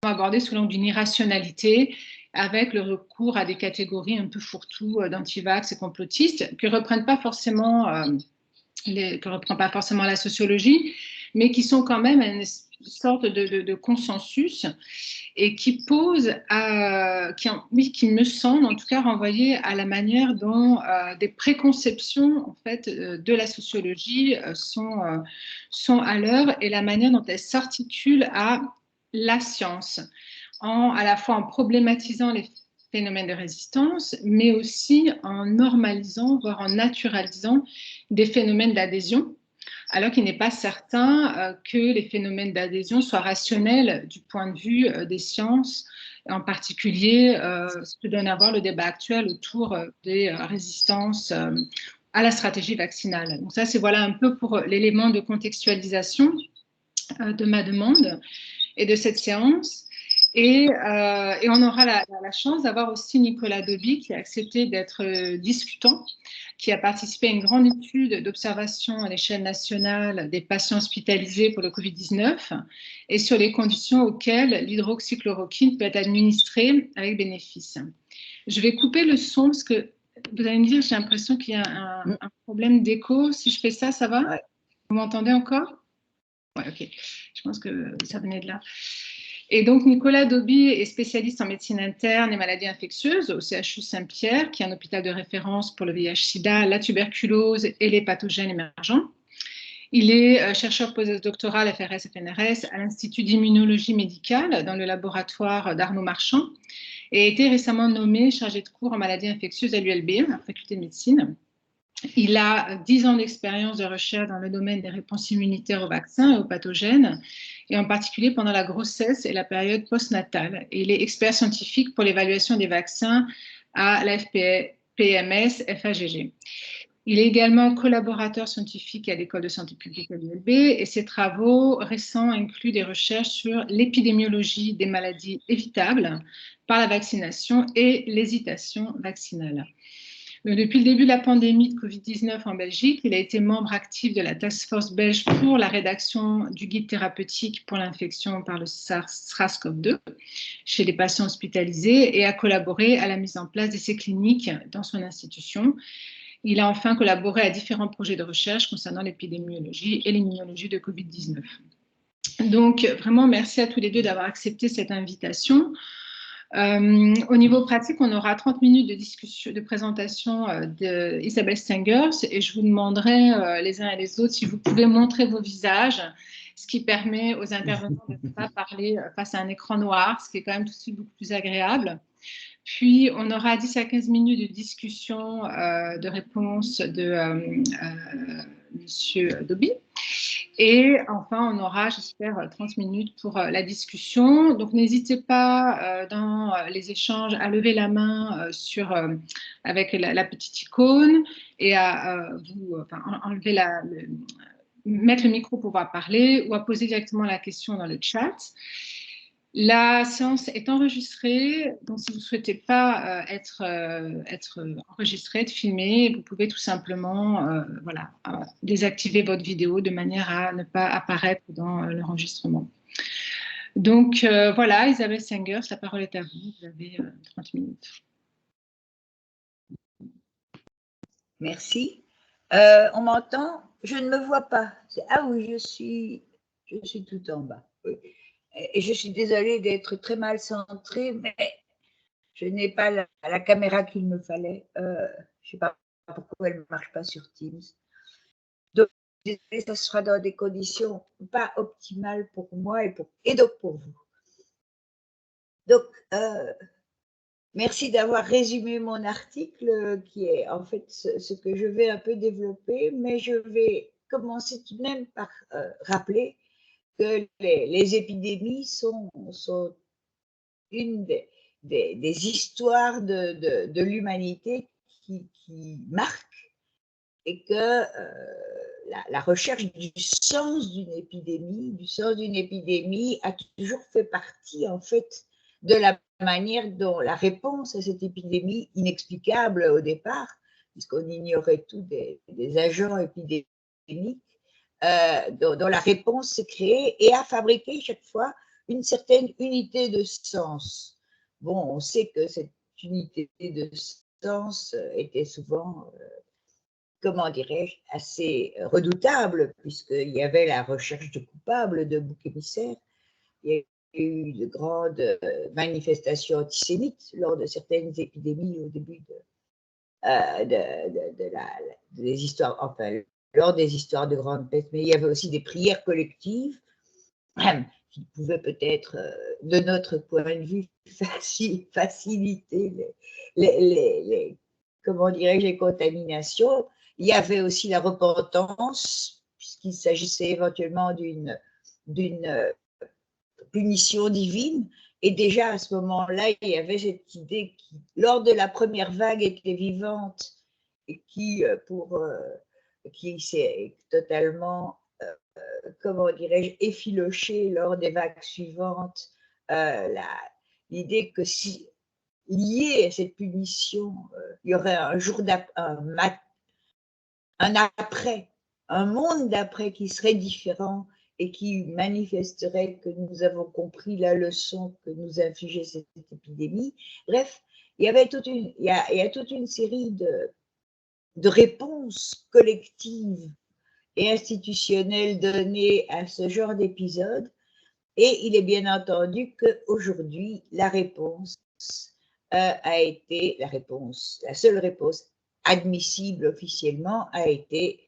abordées sous l'angle d'une irrationalité, avec le recours à des catégories un peu fourre-tout d'antivax et complotistes, que ne reprend pas forcément la sociologie, mais qui sont quand même une sorte de consensus et qui pose, qui me semble en tout cas renvoyer à la manière dont des préconceptions en fait de la sociologie sont à l'œuvre et la manière dont elles s'articulent à la science, à la fois en problématisant les phénomènes de résistance, mais aussi en normalisant, voire en naturalisant des phénomènes d'adhésion, alors qu'il n'est pas certain que les phénomènes d'adhésion soient rationnels du point de vue des sciences, en particulier ce que donne à voir le débat actuel autour des résistances à la stratégie vaccinale. Donc ça, c'est voilà un peu pour l'élément de contextualisation de ma demande et de cette séance. Et on aura la chance d'avoir aussi Nicolas Dauby qui a accepté d'être discutant, qui a participé à une grande étude d'observation à l'échelle nationale des patients hospitalisés pour le Covid-19 et sur les conditions auxquelles l'hydroxychloroquine peut être administrée avec bénéfice. Je vais couper le son parce que vous allez me dire, j'ai l'impression qu'il y a un problème d'écho. Si je fais ça, ça va? Ouais. Vous m'entendez encore? Oui, ok. Je pense que ça venait de là. Et donc, Nicolas Dauby est spécialiste en médecine interne et maladies infectieuses au CHU Saint-Pierre, qui est un hôpital de référence pour le VIH-Sida, la tuberculose et les pathogènes émergents. Il est chercheur postdoctoral FRS-FNRS à l'Institut d'immunologie médicale dans le laboratoire d'Arnaud Marchand et a été récemment nommé chargé de cours en maladies infectieuses à l'ULB, la faculté de médecine. Il a 10 ans d'expérience de recherche dans le domaine des réponses immunitaires aux vaccins et aux pathogènes, et en particulier pendant la grossesse et la période postnatale. Et il est expert scientifique pour l'évaluation des vaccins à l'AFPMS FAGG. Il est également collaborateur scientifique à l'École de santé publique à l'ULB et ses travaux récents incluent des recherches sur l'épidémiologie des maladies évitables par la vaccination et l'hésitation vaccinale. Depuis le début de la pandémie de Covid-19 en Belgique, il a été membre actif de la Task Force belge pour la rédaction du guide thérapeutique pour l'infection par le SARS-CoV-2 chez les patients hospitalisés et a collaboré à la mise en place d'essais cliniques dans son institution. Il a enfin collaboré à différents projets de recherche concernant l'épidémiologie et l'immunologie de Covid-19. Donc, vraiment, merci à tous les deux d'avoir accepté cette invitation. Au niveau pratique, on aura 30 minutes de discussion, de présentation d'Isabelle Stengers et je vous demanderai les uns et les autres si vous pouvez montrer vos visages, ce qui permet aux intervenants de ne pas parler face à un écran noir, ce qui est quand même tout de suite beaucoup plus agréable. Puis, on aura 10 à 15 minutes de discussion, de réponse de Monsieur Dauby. Et enfin, on aura, j'espère, 30 minutes pour la discussion. Donc, n'hésitez pas dans les échanges à lever la main avec la petite icône et à enlever mettre le micro pour pouvoir parler ou à poser directement la question dans le chat. La séance est enregistrée, donc si vous ne souhaitez pas être enregistré, être filmé, vous pouvez tout simplement désactiver votre vidéo de manière à ne pas apparaître dans l'enregistrement. Donc voilà, Isabelle Stengers, la parole est à vous, vous avez 30 minutes. Merci. On m'entend? Je ne me vois pas. Ah oui, je suis tout en bas. Oui. Et je suis désolée d'être très mal centrée, mais je n'ai pas la caméra qu'il me fallait. Je ne sais pas pourquoi elle ne marche pas sur Teams. Donc, ça sera dans des conditions pas optimales pour moi et donc pour vous. Donc, merci d'avoir résumé mon article qui est en fait ce que je vais un peu développer, mais je vais commencer tout de même par rappeler que les épidémies sont une des histoires de l'humanité qui marquent et que la recherche du sens d'une épidémie a toujours fait partie en fait de la manière dont la réponse à cette épidémie inexplicable au départ, puisqu'on ignorait tout des agents épidémiques, dont la réponse s'est créée et a fabriqué chaque fois une certaine unité de sens. Bon, on sait que cette unité de sens était souvent, comment dirais-je, assez redoutable, puisqu'il y avait la recherche de coupables, de boucs émissaires. Il y a eu de grandes manifestations antisémites lors de certaines épidémies au début des histoires, enfin, lors des histoires de grande peste, mais il y avait aussi des prières collectives qui pouvaient peut-être, de notre point de vue, faciliter comment dirais-je, les contaminations. Il y avait aussi la repentance, puisqu'il s'agissait éventuellement d'une punition divine. Et déjà à ce moment-là, il y avait cette idée qui, lors de la première vague, était vivante et qui s'est totalement, comment dirais-je, effilochée lors des vagues suivantes. L'idée que si lié à cette punition, il y aurait un jour un après, un monde d'après qui serait différent et qui manifesterait que nous avons compris la leçon que nous infligeait cette épidémie. Bref, il y avait il y a toute une série de réponses collectives et institutionnelles données à ce genre d'épisode. Et il est bien entendu qu'aujourd'hui, la réponse a été la seule réponse admissible officiellement a été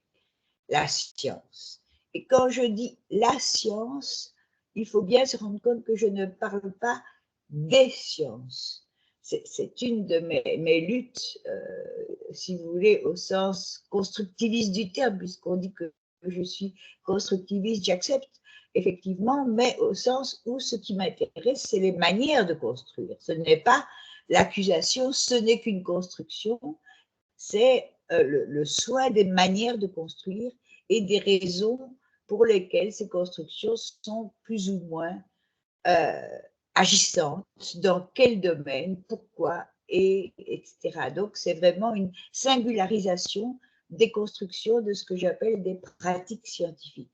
la science. Et quand je dis la science, il faut bien se rendre compte que je ne parle pas des sciences. C'est une de mes luttes, si vous voulez, au sens constructiviste du terme, puisqu'on dit que je suis constructiviste, j'accepte effectivement, mais au sens où ce qui m'intéresse, c'est les manières de construire. Ce n'est pas l'accusation, ce n'est qu'une construction, c'est le soin des manières de construire et des raisons pour lesquelles ces constructions sont plus ou moins agissantes, dans quel domaine, pourquoi, etc. Donc, c'est vraiment une singularisation des constructions de ce que j'appelle des pratiques scientifiques.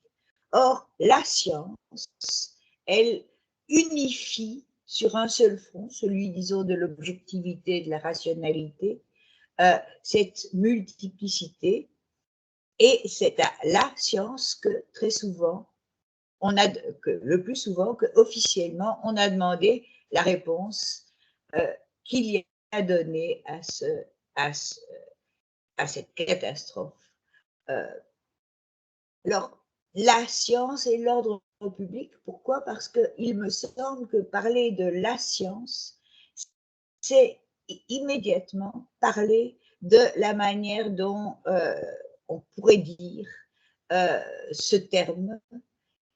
Or, la science, elle unifie sur un seul front, celui, disons, de l'objectivité, de la rationalité, cette multiplicité, et c'est à la science que très souvent, le plus souvent, que officiellement, on a demandé la réponse qu'il y a donnée à cette catastrophe. Alors, la science et l'ordre public, pourquoi? Parce qu'il me semble que parler de la science, c'est immédiatement parler de la manière dont on pourrait dire ce terme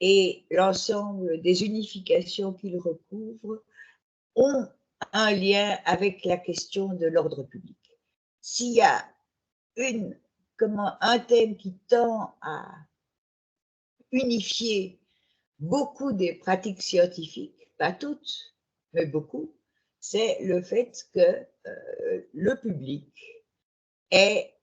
et l'ensemble des unifications qu'il recouvre ont un lien avec la question de l'ordre public. S'il y a un thème qui tend à unifier beaucoup des pratiques scientifiques, pas toutes, mais beaucoup, c'est le fait que le public est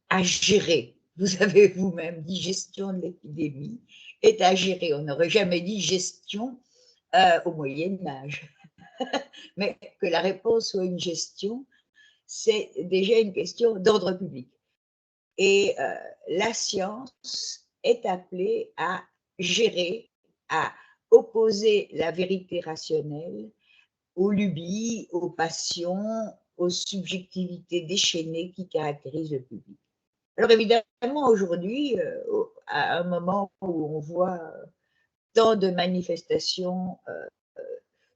à gérer. Vous avez vous-même dit gestion de l'épidémie, est à gérer. On n'aurait jamais dit gestion au Moyen-Âge. Mais que la réponse soit une gestion, c'est déjà une question d'ordre public. Et la science est appelée à gérer, à opposer la vérité rationnelle aux lubies, aux passions, aux subjectivités déchaînées qui caractérisent le public. Alors évidemment, aujourd'hui, à un moment où on voit tant de manifestations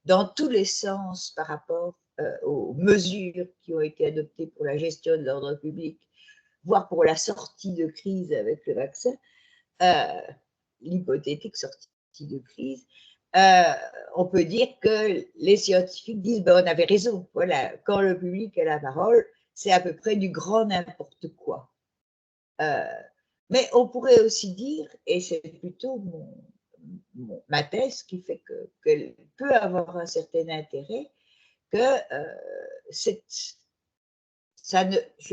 dans tous les sens par rapport aux mesures qui ont été adoptées pour la gestion de l'ordre public, voire pour la sortie de crise avec le vaccin, l'hypothétique sortie de crise, on peut dire que les scientifiques disent ben, on avait raison. Voilà, quand le public a la parole, c'est à peu près du grand n'importe quoi. Mais on pourrait aussi dire, et c'est plutôt ma thèse qui fait qu'elle peut avoir un certain intérêt, que je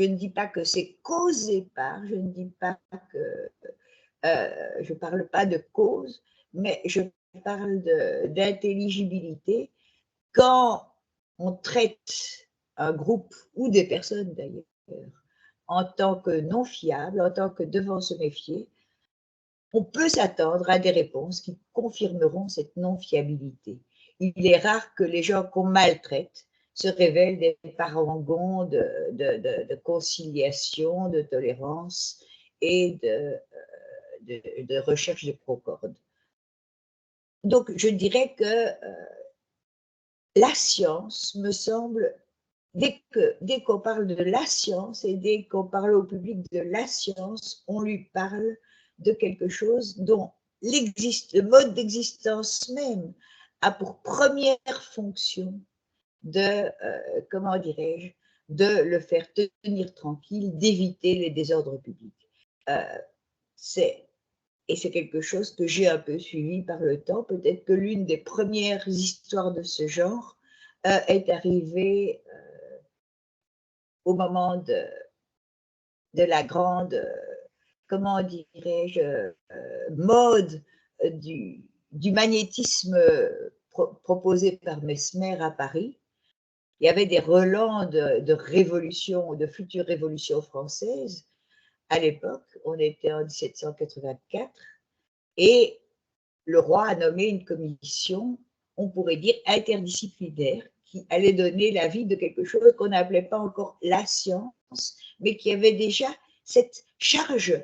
ne dis pas que c'est causé par, je ne dis pas que je ne parle pas de cause, mais je parle d'intelligibilité quand on traite un groupe ou des personnes d'ailleurs en tant que non fiables, en tant que devant se méfier, on peut s'attendre à des réponses qui confirmeront cette non-fiabilité. Il est rare que les gens qu'on maltraite se révèlent des parangons de conciliation, de tolérance et de recherche de concorde. Donc, je dirais que la science me semble, dès qu'on parle de la science et dès qu'on parle au public de la science, on lui parle de quelque chose dont le mode d'existence même a pour première fonction de, comment dirais-je, de le faire tenir tranquille, d'éviter les désordres publics. Et c'est quelque chose que j'ai un peu suivi par le temps. Peut-être que l'une des premières histoires de ce genre est arrivée au moment de la grande, comment dirais-je, mode du magnétisme proposé par Mesmer à Paris. Il y avait des relents de révolution, de futures révolutions françaises. À l'époque, on était en 1784, et le roi a nommé une commission, on pourrait dire interdisciplinaire, qui allait donner l'avis de quelque chose qu'on n'appelait pas encore la science, mais qui avait déjà cette charge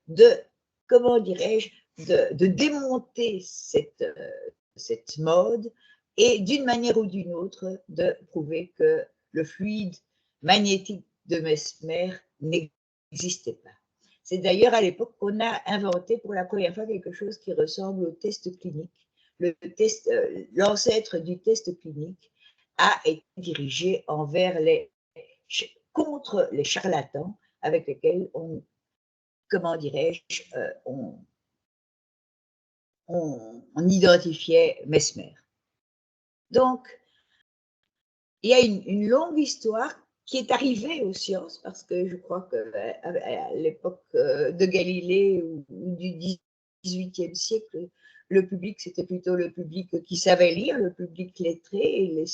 de, comment dirais-je, de démonter cette mode et d'une manière ou d'une autre de prouver que le fluide magnétique de Mesmer n'existait pas. C'est d'ailleurs à l'époque qu'on a inventé pour la première fois quelque chose qui ressemble au test clinique. L'ancêtre du test clinique a été dirigé contre les charlatans avec lesquels on, comment dirais-je, on identifiait Mesmer. Donc, il y a une longue histoire qui est arrivée aux sciences, parce que je crois qu'à l'époque de Galilée ou du XVIIIe siècle, le public, c'était plutôt le public qui savait lire, le public lettré,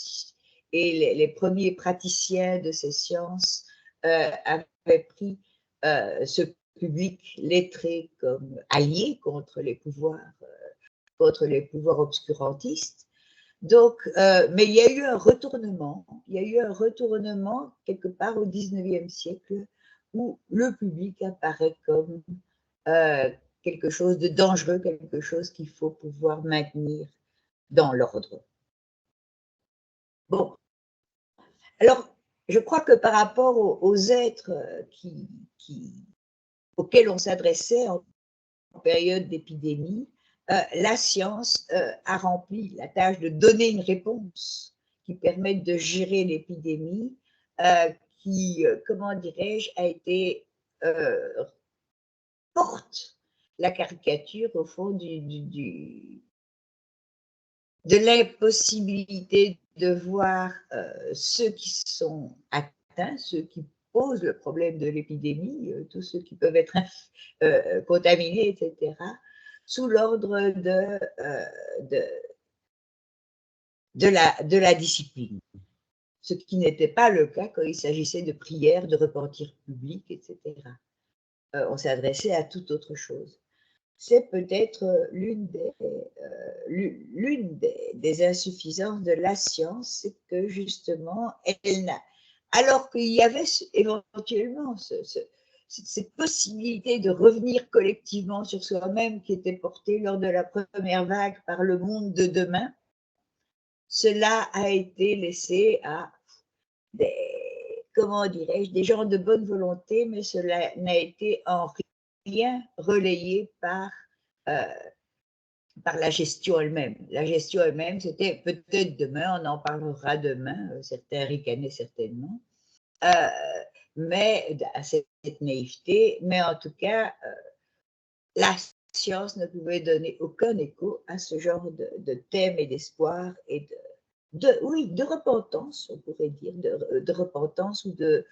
et les premiers praticiens de ces sciences avaient pris ce public lettré comme allié contre les pouvoirs obscurantistes. Donc, mais il y a eu un retournement, quelque part au 19e siècle où le public apparaît comme quelque chose de dangereux, quelque chose qu'il faut pouvoir maintenir dans l'ordre. Bon, alors je crois que par rapport aux êtres auxquels on s'adressait en période d'épidémie, la science a rempli la tâche de donner une réponse qui permette de gérer l'épidémie, qui, comment dirais-je, porte la caricature au fond de l'impossibilité de voir ceux qui sont atteints, ceux qui posent le problème de l'épidémie, tous ceux qui peuvent être contaminés, etc., sous l'ordre de la discipline. Ce qui n'était pas le cas quand il s'agissait de prières, de repentir public, etc. On s'adressait à toute autre chose. C'est peut-être l'une des insuffisances de la science, c'est que justement, alors qu'il y avait éventuellement cette possibilité de revenir collectivement sur soi-même qui était portée lors de la première vague par le monde de demain, cela a été laissé à comment dirais-je, des gens de bonne volonté, mais cela n'a été en rien relayé par la gestion elle-même. La gestion elle-même, c'était peut-être demain, on en parlera demain, certains ricanaient certainement, mais à cette naïveté, mais en tout cas, la science ne pouvait donner aucun écho à ce genre de thème et d'espoir et de repentance, on pourrait dire, de repentance ou de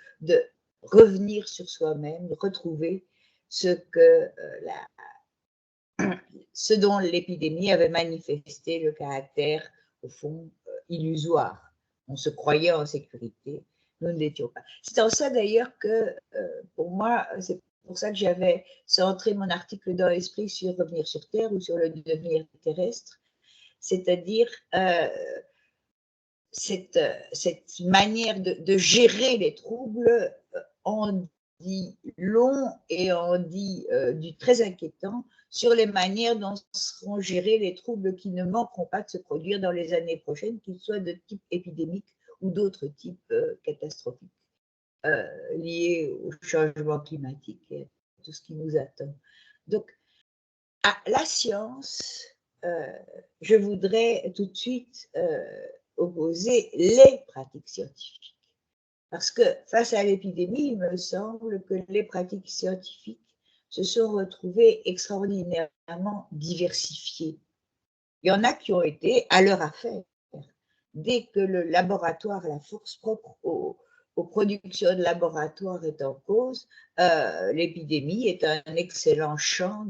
revenir sur soi-même, de retrouver ce que ce dont l'épidémie avait manifesté le caractère, au fond, illusoire. On se croyait en sécurité, nous ne l'étions pas. C'est en ça d'ailleurs que, pour moi, c'est pour ça que j'avais centré mon article dans l'esprit sur revenir sur Terre ou sur le devenir terrestre, c'est-à-dire cette manière de gérer les troubles en dit long et en dit du très inquiétant sur les manières dont seront gérés les troubles qui ne manqueront pas de se produire dans les années prochaines, qu'ils soient de type épidémique ou d'autres types catastrophiques liés au changement climatique et tout ce qui nous attend. Donc, à la science, je voudrais tout de suite opposer les pratiques scientifiques. Parce que face à l'épidémie, il me semble que les pratiques scientifiques se sont retrouvées extraordinairement diversifiées. Il y en a qui ont été à leur affaire. Dès que le laboratoire, la force propre aux productions de laboratoire est en cause, l'épidémie est un excellent champ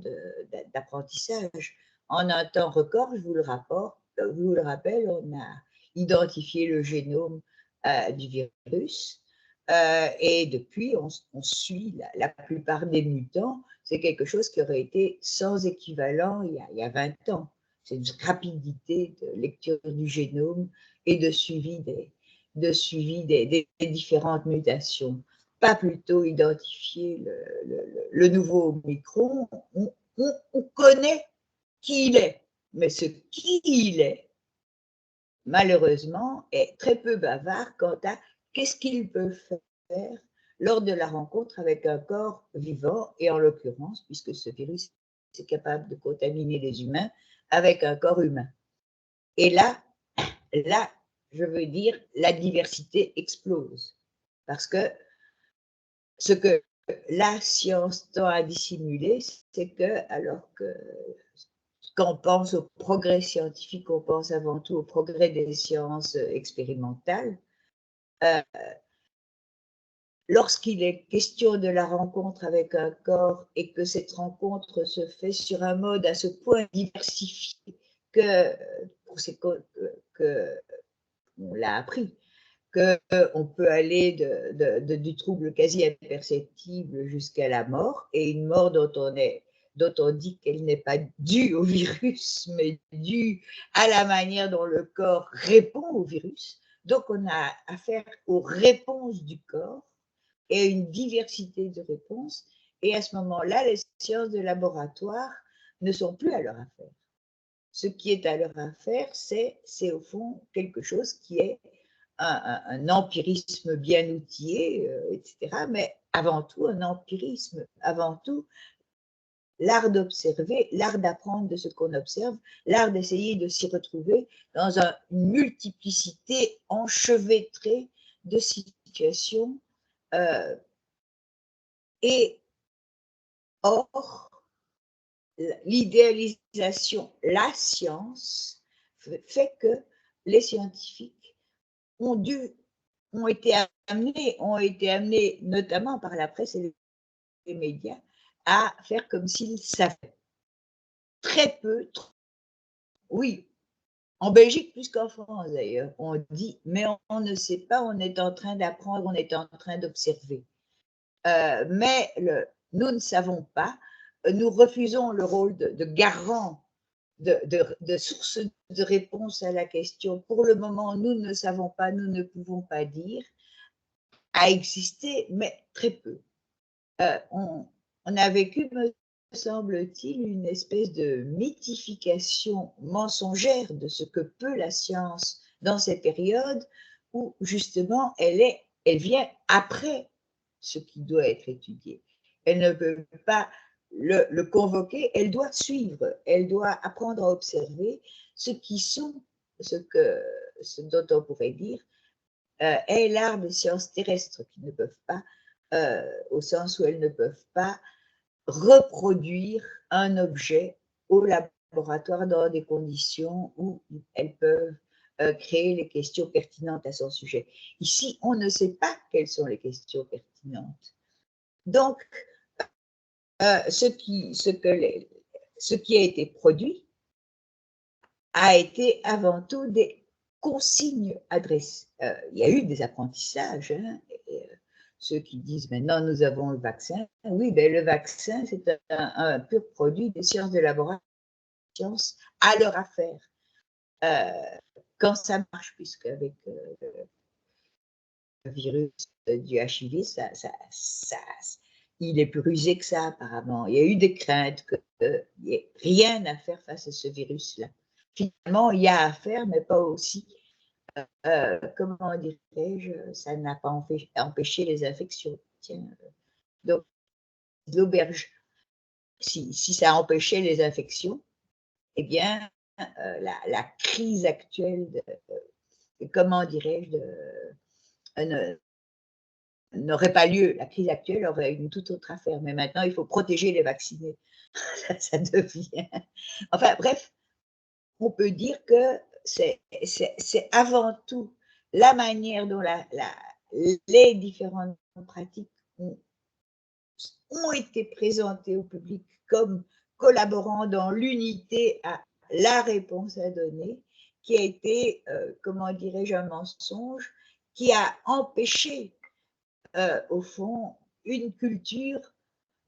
d'apprentissage. En un temps record, je vous le rappelle, on a identifié le génome du virus et depuis, on suit la plupart des mutants. C'est quelque chose qui aurait été sans équivalent il y a 20 ans. C'est une rapidité de lecture du génome et de suivi des différentes mutations. Pas plutôt identifier le nouveau Omicron. On connaît qui il est, mais ce qui il est, malheureusement, est très peu bavard quant à qu'est-ce qu'il peut faire lors de la rencontre avec un corps vivant, et en l'occurrence, puisque ce virus est capable de contaminer les humains, avec un corps humain. Et là, je veux dire, la diversité explose. Parce que ce que la science tend à dissimuler, c'est que, alors que quand on pense au progrès scientifique, on pense avant tout au progrès des sciences expérimentales. Lorsqu'il est question de la rencontre avec un corps et que cette rencontre se fait sur un mode à ce point diversifié que on l'a appris, qu'on peut aller du trouble quasi imperceptible jusqu'à la mort, et une mort dont on dit qu'elle n'est pas due au virus, mais due à la manière dont le corps répond au virus. Donc on a affaire aux réponses du corps et à une diversité de réponses, et à ce moment-là, les sciences de laboratoire ne sont plus à leur affaire. Ce qui est à leur affaire, c'est au fond quelque chose qui est un empirisme bien outillé, etc., mais avant tout un empirisme, avant tout l'art d'observer, l'art d'apprendre de ce qu'on observe, l'art d'essayer de s'y retrouver dans une multiplicité enchevêtrée de situations. Et or, l'idéalisation, la science, fait que les scientifiques ont été amenés, notamment par la presse et les médias, à faire comme s'ils savaient. Très peu, oui, en Belgique plus qu'en France d'ailleurs, on dit, mais on ne sait pas, on est en train d'apprendre, on est en train d'observer. Mais nous ne savons pas, nous refusons le rôle de garant, de source de réponse à la question. Pour le moment, nous ne savons pas, nous ne pouvons pas dire, a existé, mais très peu. On a vécu, me semble-t-il, une espèce de mythification mensongère de ce que peut la science dans ces périodes où justement elle vient après ce qui doit être étudié. Elle ne peut pas le convoquer, elle doit suivre, elle doit apprendre à observer ce dont on pourrait dire est l'art des sciences terrestres qui ne peuvent pas, au sens où elles ne peuvent pas reproduire un objet au laboratoire dans des conditions où elles peuvent créer les questions pertinentes à son sujet. Ici, on ne sait pas quelles sont les questions pertinentes. Donc, ce qui a été produit a été avant tout des consignes adressées. Il y a eu des apprentissages. Hein, ceux qui disent maintenant nous avons le vaccin, oui, ben, le vaccin c'est un pur produit des sciences de laboratoire, sciences à leur affaire. Quand ça marche, puisque avec le virus du HIV, il est plus rusé que ça apparemment. Il y a eu des craintes qu'il n'y ait rien à faire face à ce virus-là. Finalement, il y a à faire, mais pas aussi. Comment dirais-je, ça n'a pas empêché les infections. Tiens, donc, l'auberge, si ça empêchait les infections, eh bien, la crise actuelle, comment dirais-je, n'aurait pas lieu. La crise actuelle aurait une toute autre affaire. Mais maintenant, il faut protéger les vaccinés. Ça devient. Enfin, bref, on peut dire que c'est avant tout la manière dont les différentes pratiques ont été présentées au public comme collaborant dans l'unité à la réponse à donner, qui a été, comment dirais-je, un mensonge, qui a empêché, au fond, une culture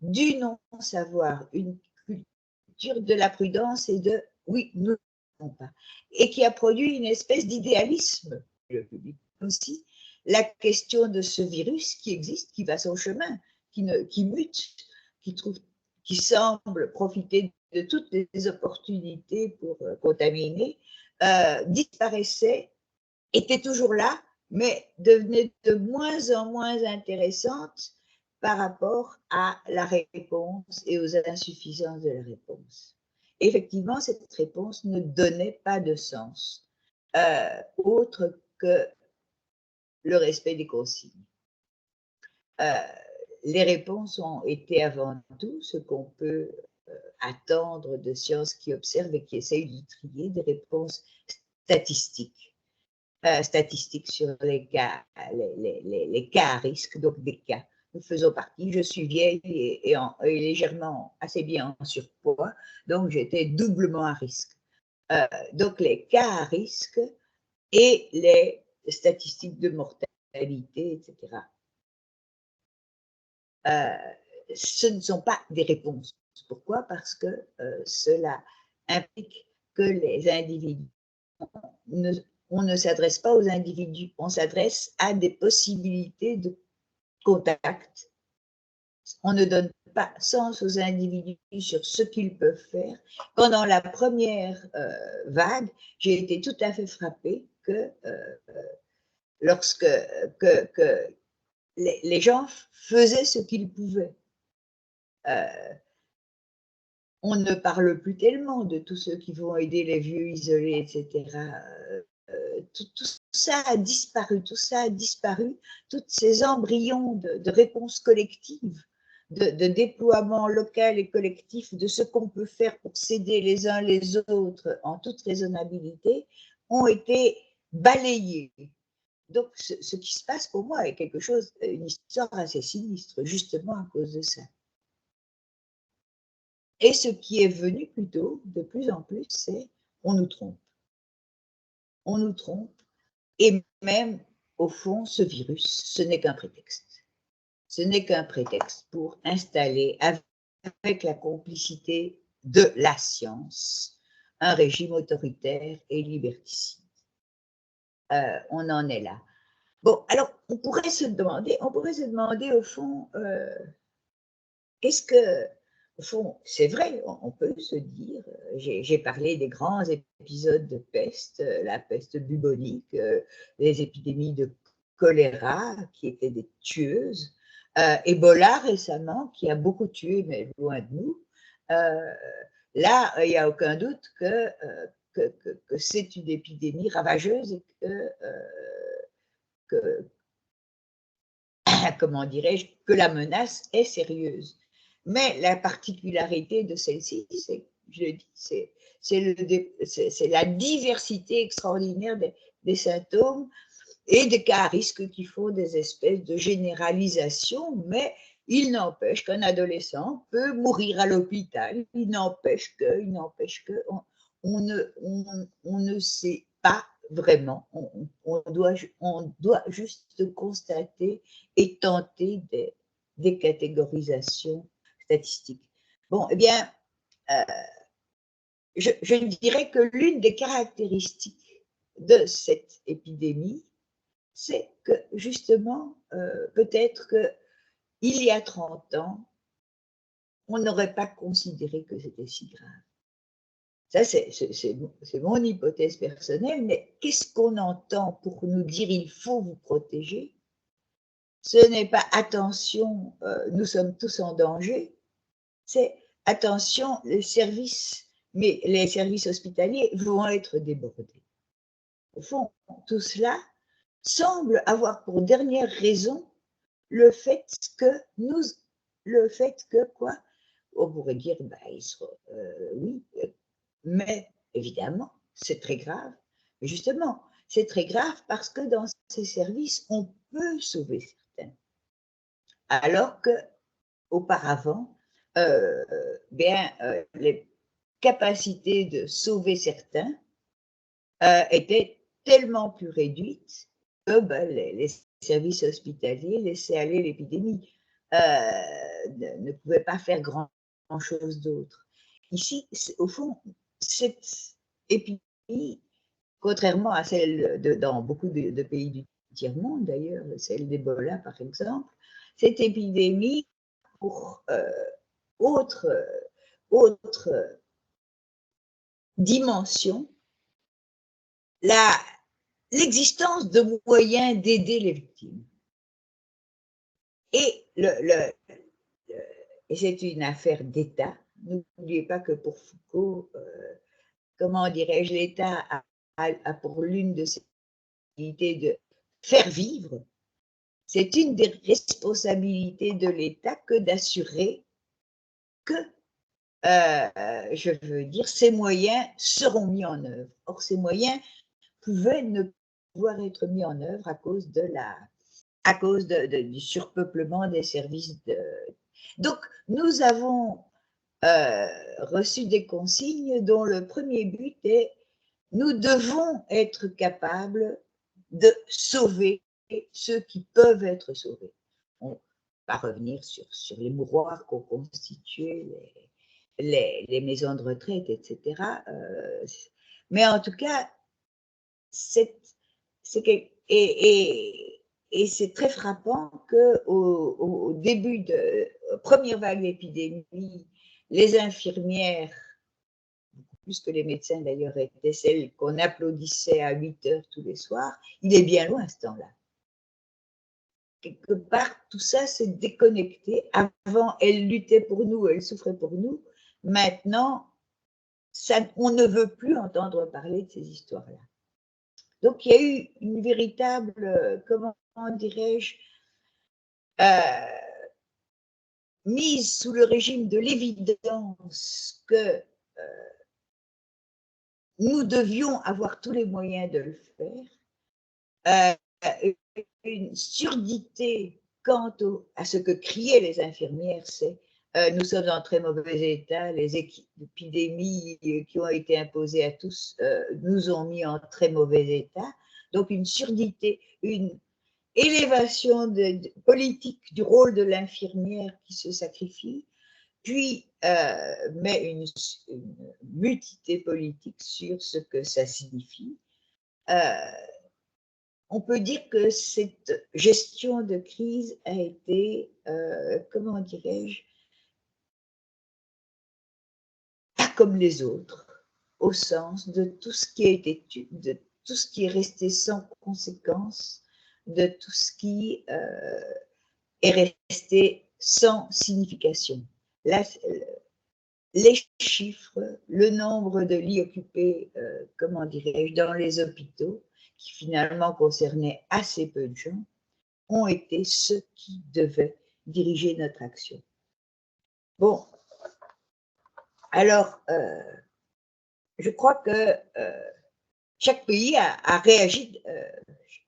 du non-savoir, une culture de la prudence et de « oui, nous ne savons pas », et qui a produit une espèce d'idéalisme, le public aussi, la question de ce virus qui existe, qui va son chemin, qui mute, qui semble profiter de toutes les opportunités pour contaminer, disparaissait, était toujours là, mais devenait de moins en moins intéressante par rapport à la réponse et aux insuffisances de la réponse. Effectivement, cette réponse ne donnait pas de sens autre que le respect des consignes. Les réponses ont été avant tout ce qu'on peut attendre de sciences qui observent et qui essayent de trier des réponses statistiques. Statistiques sur les cas, les cas à risque, donc des cas. Nous faisons partie, je suis vieille et légèrement assez bien en surpoids, donc j'étais doublement à risque. Donc les cas à risque et les statistiques de mortalité, etc. Ce ne sont pas des réponses. Pourquoi? Parce que cela implique que les individus, on ne s'adresse pas aux individus, on s'adresse à des possibilités de contact. On ne donne pas sens aux individus sur ce qu'ils peuvent faire. Pendant la première vague, j'ai été tout à fait frappée que lorsque les gens faisaient ce qu'ils pouvaient. On ne parle plus tellement de tous ceux qui vont aider les vieux isolés, etc. Tout ça a disparu, tous ces embryons de réponses collectives, de déploiement local et collectif de ce qu'on peut faire pour s'aider les uns les autres en toute raisonnabilité, ont été balayés. Donc, ce qui se passe pour moi est quelque chose, une histoire assez sinistre, justement à cause de ça. Et ce qui est venu plutôt, de plus en plus, c'est on nous trompe. On nous trompe. Et même, au fond, ce virus, ce n'est qu'un prétexte. Ce n'est qu'un prétexte pour installer, avec la complicité de la science, un régime autoritaire et liberticide. On en est là. Bon, alors, on pourrait se demander au fond, est-ce que, au fond, c'est vrai, on peut se dire, j'ai parlé des grands épisodes de peste, la peste bubonique, les épidémies de choléra qui étaient des tueuses, Ebola récemment qui a beaucoup tué, mais loin de nous. Là, il n'y a aucun doute que c'est une épidémie ravageuse et comment dirais-je, que la menace est sérieuse. Mais la particularité de celle-ci, je le dis, c'est la diversité extraordinaire des symptômes et des cas à risque qui font des espèces de généralisation, mais Il n'empêche qu'un adolescent peut mourir à l'hôpital. Il n'empêche que, on ne sait pas vraiment. On doit juste constater et tenter des catégorisations statistiques. Bon, eh bien, je dirais que l'une des caractéristiques de cette épidémie, c'est que justement, peut-être qu'il y a 30 ans, on n'aurait pas considéré que c'était si grave. Ça, c'est mon hypothèse personnelle, mais qu'est-ce qu'on entend pour nous dire il faut vous protéger? Ce n'est pas attention, nous sommes tous en danger, c'est attention, les services hospitaliers vont être débordés. Au fond, tout cela semble avoir pour dernière raison le fait que quoi? On pourrait dire, bah, oui, mais évidemment, c'est très grave. Mais justement, c'est très grave parce que dans ces services, on peut sauver certains. Alors que auparavant, les capacités de sauver certains étaient tellement plus réduites que les services hospitaliers laissaient aller l'épidémie, ne pouvaient pas faire grand-chose d'autre. Ici, au fond, cette épidémie, contrairement à celle dans beaucoup de pays du tiers-monde d'ailleurs, celle d'Ebola par exemple, cette épidémie, pour autre dimension, l'existence de moyens d'aider les victimes. Et, et c'est une affaire d'État. N'oubliez pas que pour Foucault, comment dirais-je, l'État a pour l'une de ses activités de faire vivre. C'est une des responsabilités de l'État que d'assurer que, je veux dire, ces moyens seront mis en œuvre. Or, ces moyens pouvaient ne pouvoir être mis en œuvre à cause du surpeuplement des services. Donc, nous avons reçu des consignes dont le premier but est: nous devons être capables de sauver ceux qui peuvent être sauvés. On ne va pas revenir sur les mouroirs qu'ont constitués les maisons de retraite, etc. Mais en tout cas, c'est très frappant qu'au début de première vague d'épidémie, les infirmières, plus que les médecins d'ailleurs, étaient celles qu'on applaudissait à 8 heures tous les soirs. Il est bien loin ce temps-là. Quelque part, tout ça s'est déconnecté. Avant, elles luttaient pour nous, elles souffraient pour nous. Maintenant, on ne veut plus entendre parler de ces histoires-là. Donc, il y a eu une véritable, comment dirais-je, mise sous le régime de l'évidence que nous devions avoir tous les moyens de le faire, une surdité quant à ce que criaient les infirmières, c'est nous sommes en très mauvais état, les épidémies qui ont été imposées à tous nous ont mis en très mauvais état. Donc une surdité, une élévation politique du rôle de l'infirmière qui se sacrifie, puis met une mutité politique sur ce que ça signifie. On peut dire que cette gestion de crise a été, comment dirais-je, pas comme les autres, au sens de tout ce qui a été, de tout ce qui est resté sans conséquence, de tout ce qui est resté sans signification. Là, les chiffres, le nombre de lits occupés, comment dirais-je, dans les hôpitaux, qui finalement concernaient assez peu de gens, ont été ceux qui devaient diriger notre action. Bon, alors, je crois que chaque pays a réagi,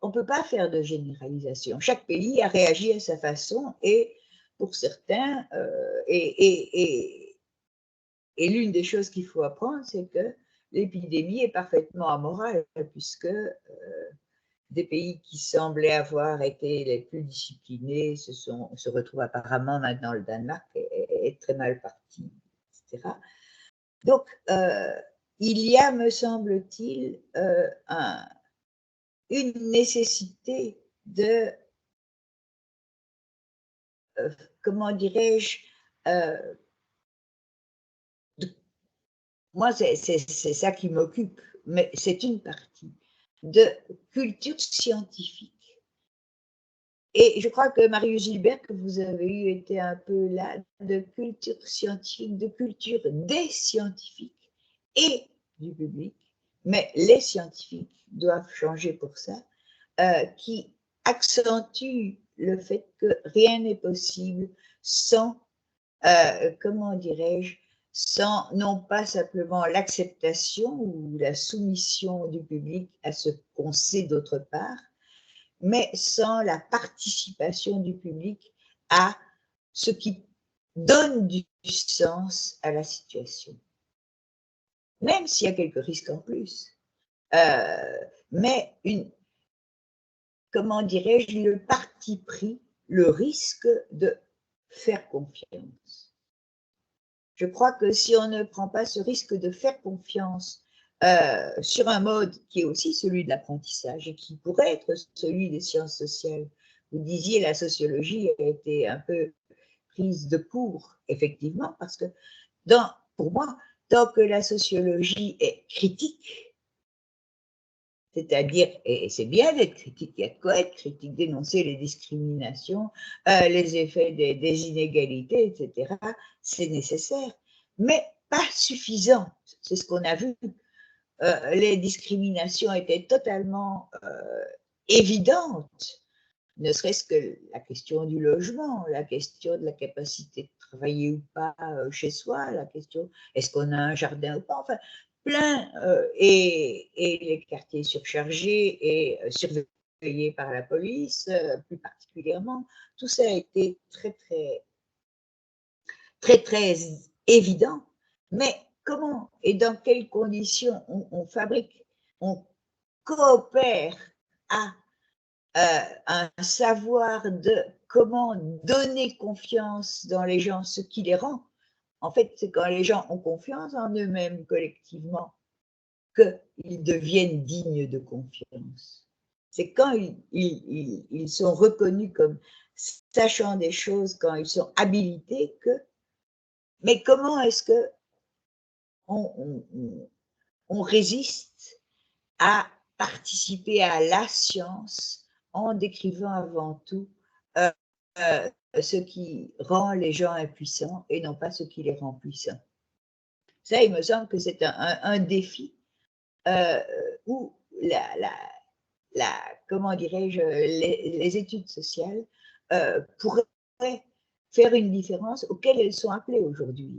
on ne peut pas faire de généralisation, chaque pays a réagi à sa façon et pour certains, et l'une des choses qu'il faut apprendre, c'est que l'épidémie est parfaitement amorale, puisque des pays qui semblaient avoir été les plus disciplinés se retrouvent apparemment maintenant, le Danemark est très mal parti, etc. Donc, il y a, me semble-t-il, une nécessité de, comment dirais-je, moi, c'est ça qui m'occupe, mais c'est une partie de culture scientifique. Et je crois que Marius Gilbert, que vous avez eu, était un peu là, de culture scientifique, de culture des scientifiques et du public, mais les scientifiques doivent changer pour ça, qui accentue le fait que rien n'est possible sans, comment dirais-je, sans non pas simplement l'acceptation ou la soumission du public à ce qu'on sait d'autre part, mais sans la participation du public à ce qui donne du sens à la situation. Même s'il y a quelques risques en plus. Mais comment dirais-je, le parti pris, le risque de faire confiance. Je crois que si on ne prend pas ce risque de faire confiance sur un mode qui est aussi celui de l'apprentissage et qui pourrait être celui des sciences sociales, vous disiez la sociologie a été un peu prise de court, effectivement, parce que pour moi, tant que la sociologie est critique, c'est-à-dire, et c'est bien d'être critique, il y a de quoi être critique, dénoncer les discriminations, les effets des inégalités, etc., c'est nécessaire, mais pas suffisant. C'est ce qu'on a vu. Les discriminations étaient totalement évidentes, ne serait-ce que la question du logement, la question de la capacité de travailler ou pas chez soi, la question est-ce qu'on a un jardin ou pas, enfin, plein, et les quartiers surchargés et surveillés par la police, plus particulièrement, tout ça a été très évident. Mais comment et dans quelles conditions on fabrique, on coopère à un savoir de comment donner confiance dans les gens, ce qui les rend. En fait, c'est quand les gens ont confiance en eux-mêmes collectivement qu'ils deviennent dignes de confiance. C'est quand ils sont reconnus comme sachant des choses, quand ils sont habilités que. Mais comment est-ce que on résiste à participer à la science en décrivant avant tout euh, ce qui rend les gens impuissants et non pas ce qui les rend puissants. Ça, il me semble que c'est un défi où comment dirais-je, les études sociales pourraient faire une différence auxquelles elles sont appelées aujourd'hui,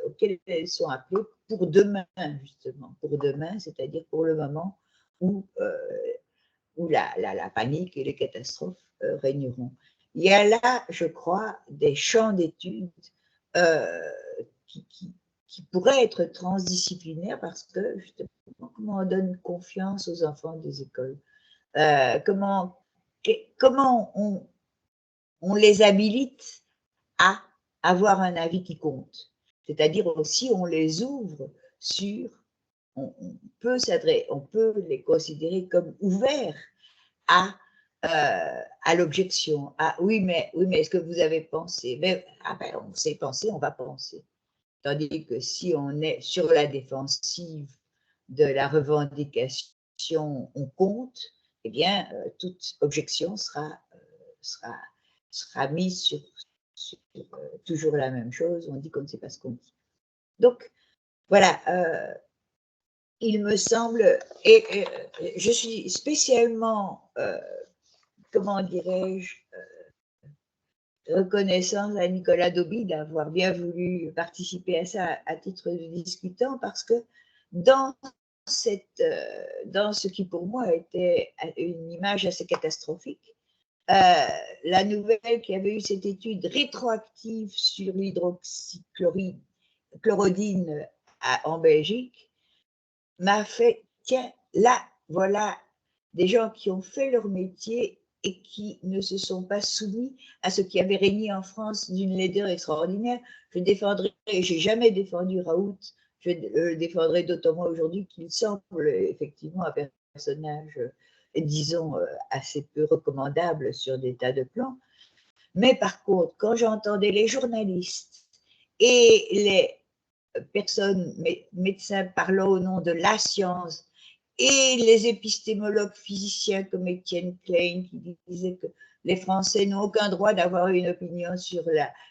auxquelles elles sont appelées pour demain, justement, pour demain, c'est-à-dire pour le moment où la panique et les catastrophes régneront. Il y a là, je crois, des champs d'études qui pourraient être transdisciplinaires parce que, justement, comment on donne confiance aux enfants des écoles, comment on les habilite à avoir un avis qui compte. C'est-à-dire aussi, on les ouvre sur, on peut les considérer comme ouverts à l'objection. Oui, mais est-ce que vous avez pensé? Ben, on sait penser, on va penser. Tandis que si on est sur la défensive de la revendication, on compte, eh bien, toute objection sera mise sur toujours la même chose. On dit qu'on ne sait pas ce qu'on dit. Donc, voilà, il me semble, et je suis spécialement, comment dirais-je, reconnaissance à Nicolas Dauby d'avoir bien voulu participer à ça à titre de discutant, parce que dans ce qui pour moi était une image assez catastrophique, la nouvelle qu'il y avait eu cette étude rétroactive sur l'hydroxychloridine en Belgique m'a fait, tiens, là, voilà des gens qui ont fait leur métier et qui ne se sont pas soumis à ce qui avait régné en France d'une laideur extraordinaire. Je défendrai, j'ai jamais défendu Raoult, je le défendrai d'autant moins aujourd'hui qu'il semble effectivement un personnage, disons, assez peu recommandable sur des tas de plans. Mais par contre, quand j'entendais les journalistes et les personnes, médecins parlant au nom de la science, et les épistémologues physiciens comme Étienne Klein qui disaient que les Français n'ont aucun droit d'avoir une opinion sur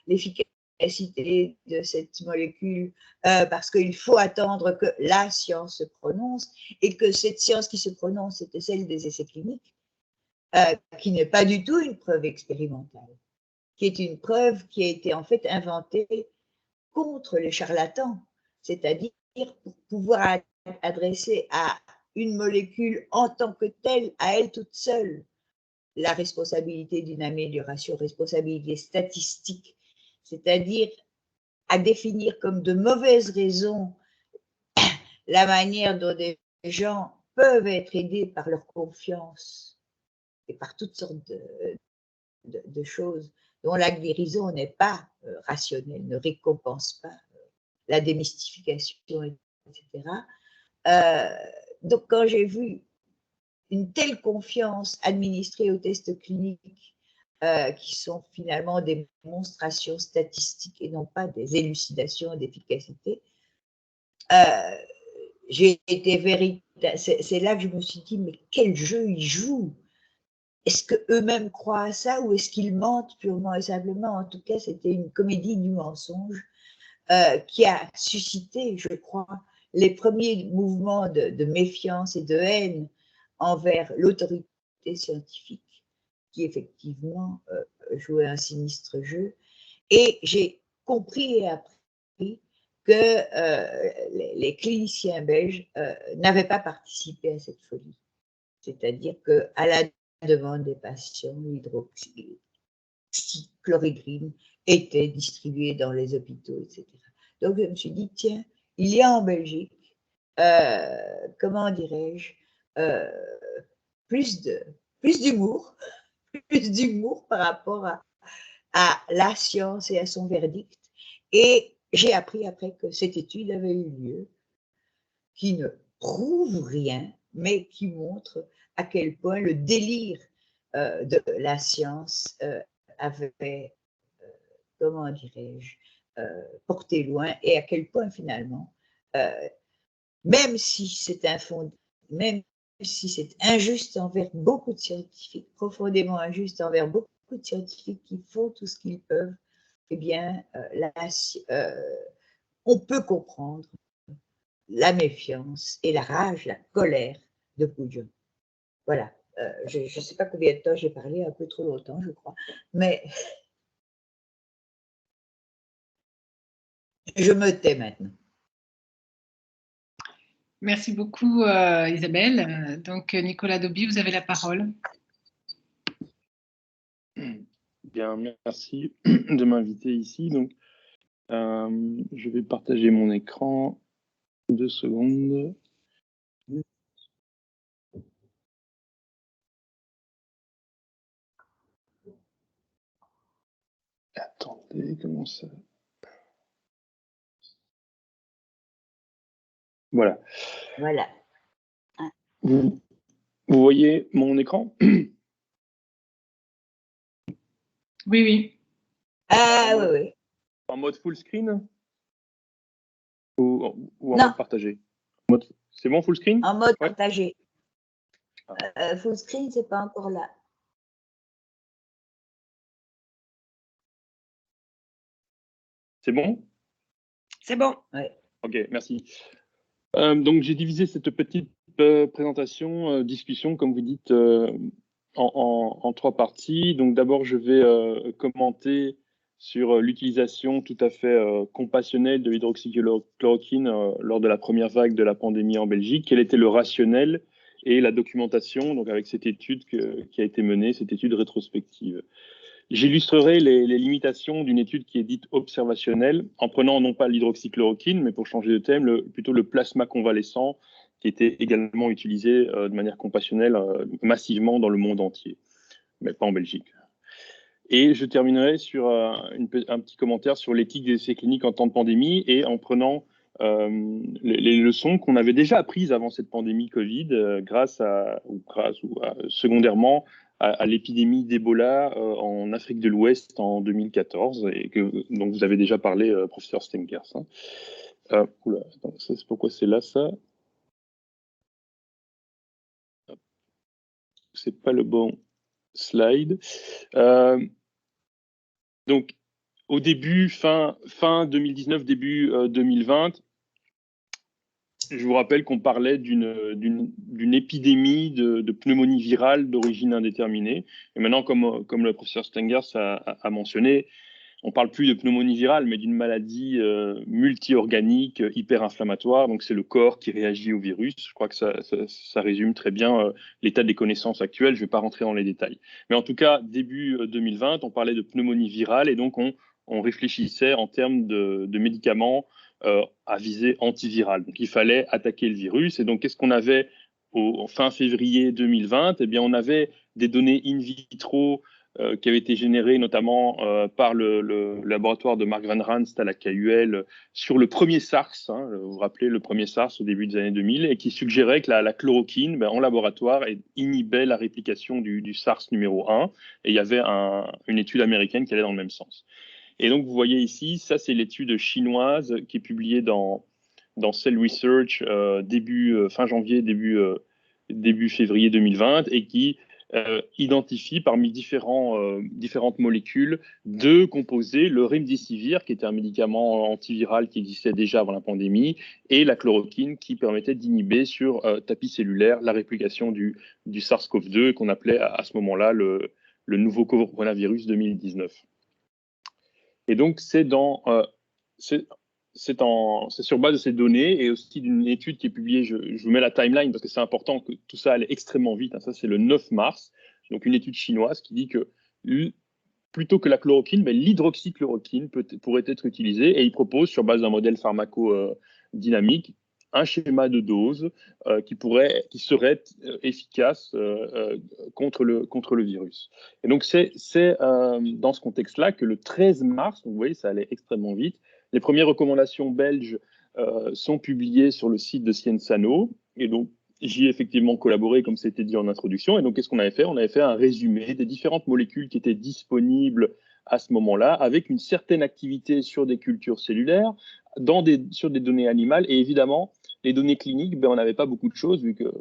l'efficacité de cette molécule parce qu'il faut attendre que la science se prononce et que cette science qui se prononce, c'était celle des essais cliniques, qui n'est pas du tout une preuve expérimentale, qui est une preuve qui a été en fait inventée contre les charlatans, c'est-à-dire pour pouvoir adresser à une molécule en tant que telle, à elle toute seule, la responsabilité d'une amélioration, responsabilité statistique, c'est-à-dire à définir comme de mauvaises raisons la manière dont des gens peuvent être aidés par leur confiance et par toutes sortes de choses dont la guérison n'est pas rationnelle, ne récompense pas la démystification, etc. Donc, quand j'ai vu une telle confiance administrée aux tests cliniques qui sont finalement des démonstrations statistiques et non pas des élucidations d'efficacité, j'ai été véritable. C'est là que je me suis dit, mais quel jeu ils jouent? Est-ce qu'eux-mêmes croient à ça ou est-ce qu'ils mentent purement et simplement? En tout cas, c'était une comédie du mensonge qui a suscité, je crois, les premiers mouvements de méfiance et de haine envers l'autorité scientifique, qui effectivement jouait un sinistre jeu. Et j'ai compris et appris que les cliniciens belges n'avaient pas participé à cette folie. C'est-à-dire qu'à la demande des patients, l'hydroxychloroquine était distribuée dans les hôpitaux, etc. Donc je me suis dit, tiens, il y a en Belgique, comment dirais-je, plus d'humour, plus d'humour par rapport à la science et à son verdict. Et j'ai appris après que cette étude avait eu lieu, qui ne prouve rien, mais qui montre à quel point le délire de la science avait, comment dirais-je, porté loin, et à quel point finalement, même si c'est infondé, même si c'est injuste envers beaucoup de scientifiques, profondément injuste envers beaucoup de scientifiques qui font tout ce qu'ils peuvent, eh bien, on peut comprendre la méfiance et la rage, la colère de Poujon. Voilà. Je ne sais pas combien de temps j'ai parlé, un peu trop longtemps, je crois, mais je me tais maintenant. Merci beaucoup, Isabelle. Donc, Nicolas Dauby, vous avez la parole. Bien, merci de m'inviter ici. Donc, je vais partager mon écran. 2 secondes. Attendez, comment ça? Voilà. Voilà. Vous voyez mon écran? Oui, oui. Ah oui, oui. En mode full screen? Ou en Non. mode partagé? C'est bon, full screen? En mode partagé. Full screen, c'est pas encore là. C'est bon? C'est bon. Oui. Ok, merci. Donc, j'ai divisé cette petite présentation, discussion, comme vous dites, en 3 parties. Donc, d'abord, je vais commenter sur l'utilisation tout à fait compassionnelle de l'hydroxychloroquine lors de la première vague de la pandémie en Belgique. Quel était le rationnel et la documentation, donc avec cette étude qui a été menée, cette étude rétrospective. J'illustrerai les limitations d'une étude qui est dite observationnelle en prenant non pas l'hydroxychloroquine, mais pour changer de thème, plutôt le plasma convalescent qui était également utilisé de manière compassionnelle massivement dans le monde entier, mais pas en Belgique. Et je terminerai sur un petit commentaire sur l'éthique des essais cliniques en temps de pandémie et en prenant les leçons qu'on avait déjà apprises avant cette pandémie Covid, secondairement à l'épidémie d'Ebola en Afrique de l'Ouest en 2014, et dont vous avez déjà parlé, professeur Stengers. Hein. C'est pourquoi c'est là ça. C'est pas le bon slide. Donc, au début, fin 2019, début 2020, je vous rappelle qu'on parlait d'une épidémie de pneumonie virale d'origine indéterminée. Et maintenant, comme le professeur Stengers a mentionné, on ne parle plus de pneumonie virale, mais d'une maladie multi-organique, hyper-inflammatoire. Donc, c'est le corps qui réagit au virus. Je crois que ça résume très bien l'état des connaissances actuelles. Je ne vais pas rentrer dans les détails. Mais en tout cas, début 2020, on parlait de pneumonie virale et donc on réfléchissait en termes de médicaments à visée antivirale. Donc, il fallait attaquer le virus. Et donc, qu'est-ce qu'on avait en fin février 2020 ? Eh bien, on avait des données in vitro qui avait été généré notamment par le laboratoire de Mark Van Ranst à la KUL sur le premier SARS, hein, vous vous rappelez le premier SARS au début des années 2000, et qui suggérait que la chloroquine, en laboratoire, inhibait la réplication du SARS numéro 1, et il y avait une étude américaine qui allait dans le même sens. Et donc vous voyez ici, ça c'est l'étude chinoise qui est publiée dans Cell Research fin janvier, début février 2020, et qui identifie parmi différentes molécules deux composés, le remdesivir, qui était un médicament antiviral qui existait déjà avant la pandémie, et la chloroquine, qui permettait d'inhiber sur tapis cellulaire la réplication du SARS-CoV-2, qu'on appelait à ce moment-là le nouveau coronavirus 2019. Et donc, c'est sur base de ces données et aussi d'une étude qui est publiée, je vous mets la timeline parce que c'est important que tout ça allait extrêmement vite. Hein, ça, c'est le 9 mars. Donc, une étude chinoise qui dit que plutôt que la chloroquine, l'hydroxychloroquine pourrait être utilisée et il propose, sur base d'un modèle pharmacodynamique, un schéma de dose qui serait efficace contre le virus. Et donc, c'est dans ce contexte-là que le 13 mars, donc vous voyez, ça allait extrêmement vite, les premières recommandations belges sont publiées sur le site de Sciensano. Et donc, j'y ai effectivement collaboré, comme c'était dit en introduction. Et donc, qu'est-ce qu'on avait fait ? On avait fait un résumé des différentes molécules qui étaient disponibles à ce moment-là, avec une certaine activité sur des cultures cellulaires, sur des données animales. Et évidemment, les données cliniques, on n'avait pas beaucoup de choses, vu que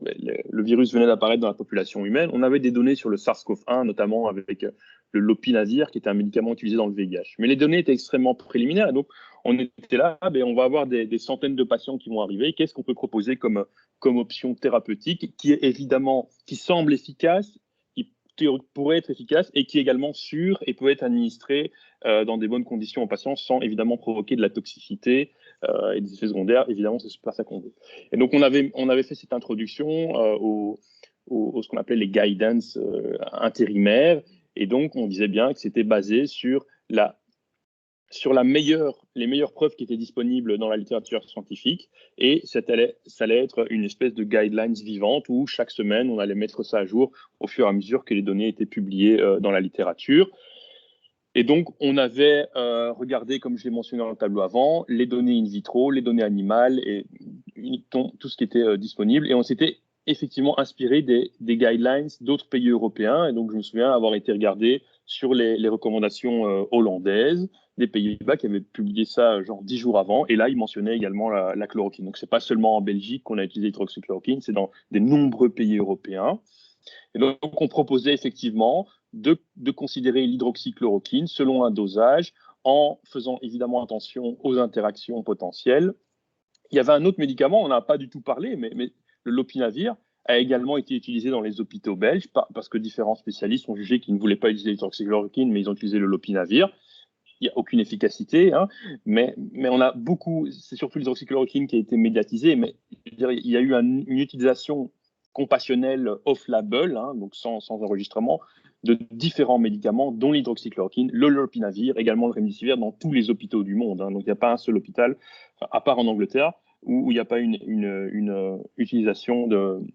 le virus venait d'apparaître dans la population humaine. On avait des données sur le SARS-CoV-1, notamment avec le lopinavir, qui était un médicament utilisé dans le VIH. Mais les données étaient extrêmement préliminaires. Et donc, on était là, on va avoir des centaines de patients qui vont arriver. Qu'est-ce qu'on peut proposer comme option thérapeutique qui semble efficace, qui pourrait être efficace et qui est également sûre et peut être administrée dans des bonnes conditions aux patients sans évidemment provoquer de la toxicité et des effets secondaires. Évidemment, c'est pas ça qu'on veut. Et donc, on avait fait cette introduction ce qu'on appelait les guidance intérimaires. Et donc, on disait bien que c'était basé sur les meilleures preuves qui étaient disponibles dans la littérature scientifique, et ça allait être une espèce de guidelines vivante où chaque semaine, on allait mettre ça à jour au fur et à mesure que les données étaient publiées dans la littérature. Et donc, on avait regardé, comme je l'ai mentionné dans le tableau avant, les données in vitro, les données animales et tout ce qui était disponible, et on s'était effectivement inspiré des guidelines d'autres pays européens. Et donc, je me souviens avoir été regardé sur les recommandations hollandaises des Pays-Bas qui avaient publié ça genre 10 jours avant. Et là, ils mentionnaient également la chloroquine. Donc, ce n'est pas seulement en Belgique qu'on a utilisé l'hydroxychloroquine, c'est dans de nombreux pays européens. Et donc, on proposait effectivement de considérer l'hydroxychloroquine selon un dosage en faisant évidemment attention aux interactions potentielles. Il y avait un autre médicament, on n'a pas du tout parlé, mais le lopinavir a également été utilisé dans les hôpitaux belges parce que différents spécialistes ont jugé qu'ils ne voulaient pas utiliser l'hydroxychloroquine, mais ils ont utilisé le lopinavir. Il n'y a aucune efficacité, hein, mais on a beaucoup, c'est surtout l'hydroxychloroquine qui a été médiatisée, mais je veux dire, il y a eu une utilisation compassionnel off-label, hein, donc sans enregistrement, de différents médicaments, dont l'hydroxychloroquine, le lopinavir, également le remdesivir, dans tous les hôpitaux du monde. Hein. Donc, il n'y a pas un seul hôpital, à part en Angleterre, où il n'y a pas une utilisation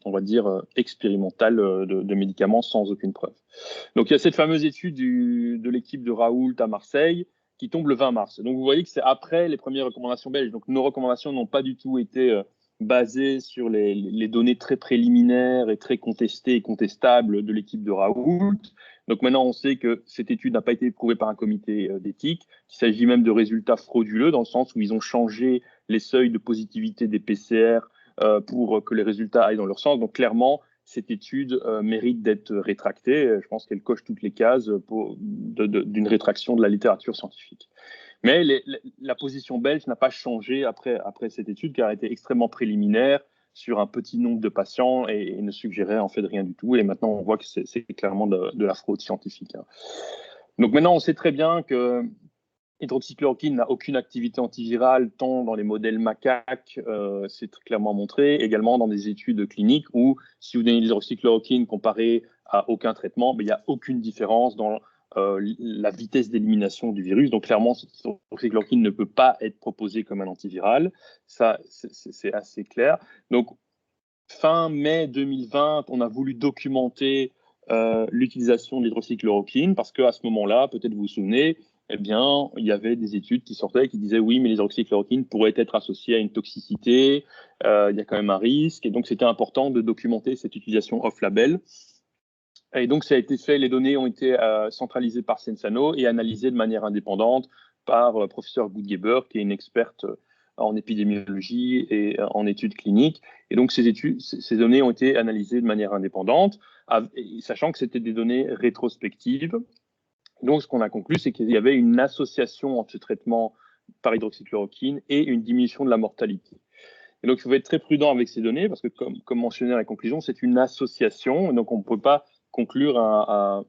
on va dire, expérimentale de médicaments sans aucune preuve. Donc, il y a cette fameuse étude de l'équipe de Raoult à Marseille qui tombe le 20 mars. Donc, vous voyez que c'est après les premières recommandations belges. Donc, nos recommandations n'ont pas du tout été basées sur les données très préliminaires et très contestées et contestables de l'équipe de Raoult. Donc, maintenant, on sait que cette étude n'a pas été prouvée par un comité d'éthique. Il s'agit même de résultats frauduleux dans le sens où ils ont changé les seuils de positivité des PCR pour que les résultats aillent dans leur sens. Donc, clairement, cette étude mérite d'être rétractée. Je pense qu'elle coche toutes les cases d'une rétraction de la littérature scientifique. Mais la position belge n'a pas changé après cette étude, car elle était extrêmement préliminaire sur un petit nombre de patients et ne suggérait en fait rien du tout. Et maintenant, on voit que c'est clairement de la fraude scientifique. Hein. Donc maintenant, on sait très bien que l'hydroxychloroquine n'a aucune activité antivirale, tant dans les modèles macaques, c'est très clairement montré, également dans des études cliniques où, si vous donnez l'hydroxychloroquine comparé à aucun traitement, il n'y a aucune différence dans la vitesse d'élimination du virus. Donc, clairement, l'hydroxychloroquine ne peut pas être proposée comme un antiviral. Ça, c'est assez clair. Donc, fin mai 2020, on a voulu documenter l'utilisation de l'hydroxychloroquine parce qu'à ce moment-là, peut-être vous vous souvenez, eh bien, il y avait des études qui sortaient qui disaient oui, mais l'hydroxychloroquine pourrait être associée à une toxicité, il y a quand même un risque, et donc c'était important de documenter cette utilisation off-label. Et donc, ça a été fait, les données ont été centralisées par Sensano et analysées de manière indépendante par professeur Goodgeber, qui est une experte en épidémiologie et en études cliniques. Et donc, ces données ont été analysées de manière indépendante, sachant que c'était des données rétrospectives. Donc, ce qu'on a conclu, c'est qu'il y avait une association entre ce traitement par hydroxychloroquine et une diminution de la mortalité. Et donc, il faut être très prudent avec ces données parce que, comme mentionné à la conclusion, c'est une association. Donc, on ne peut pas conclure un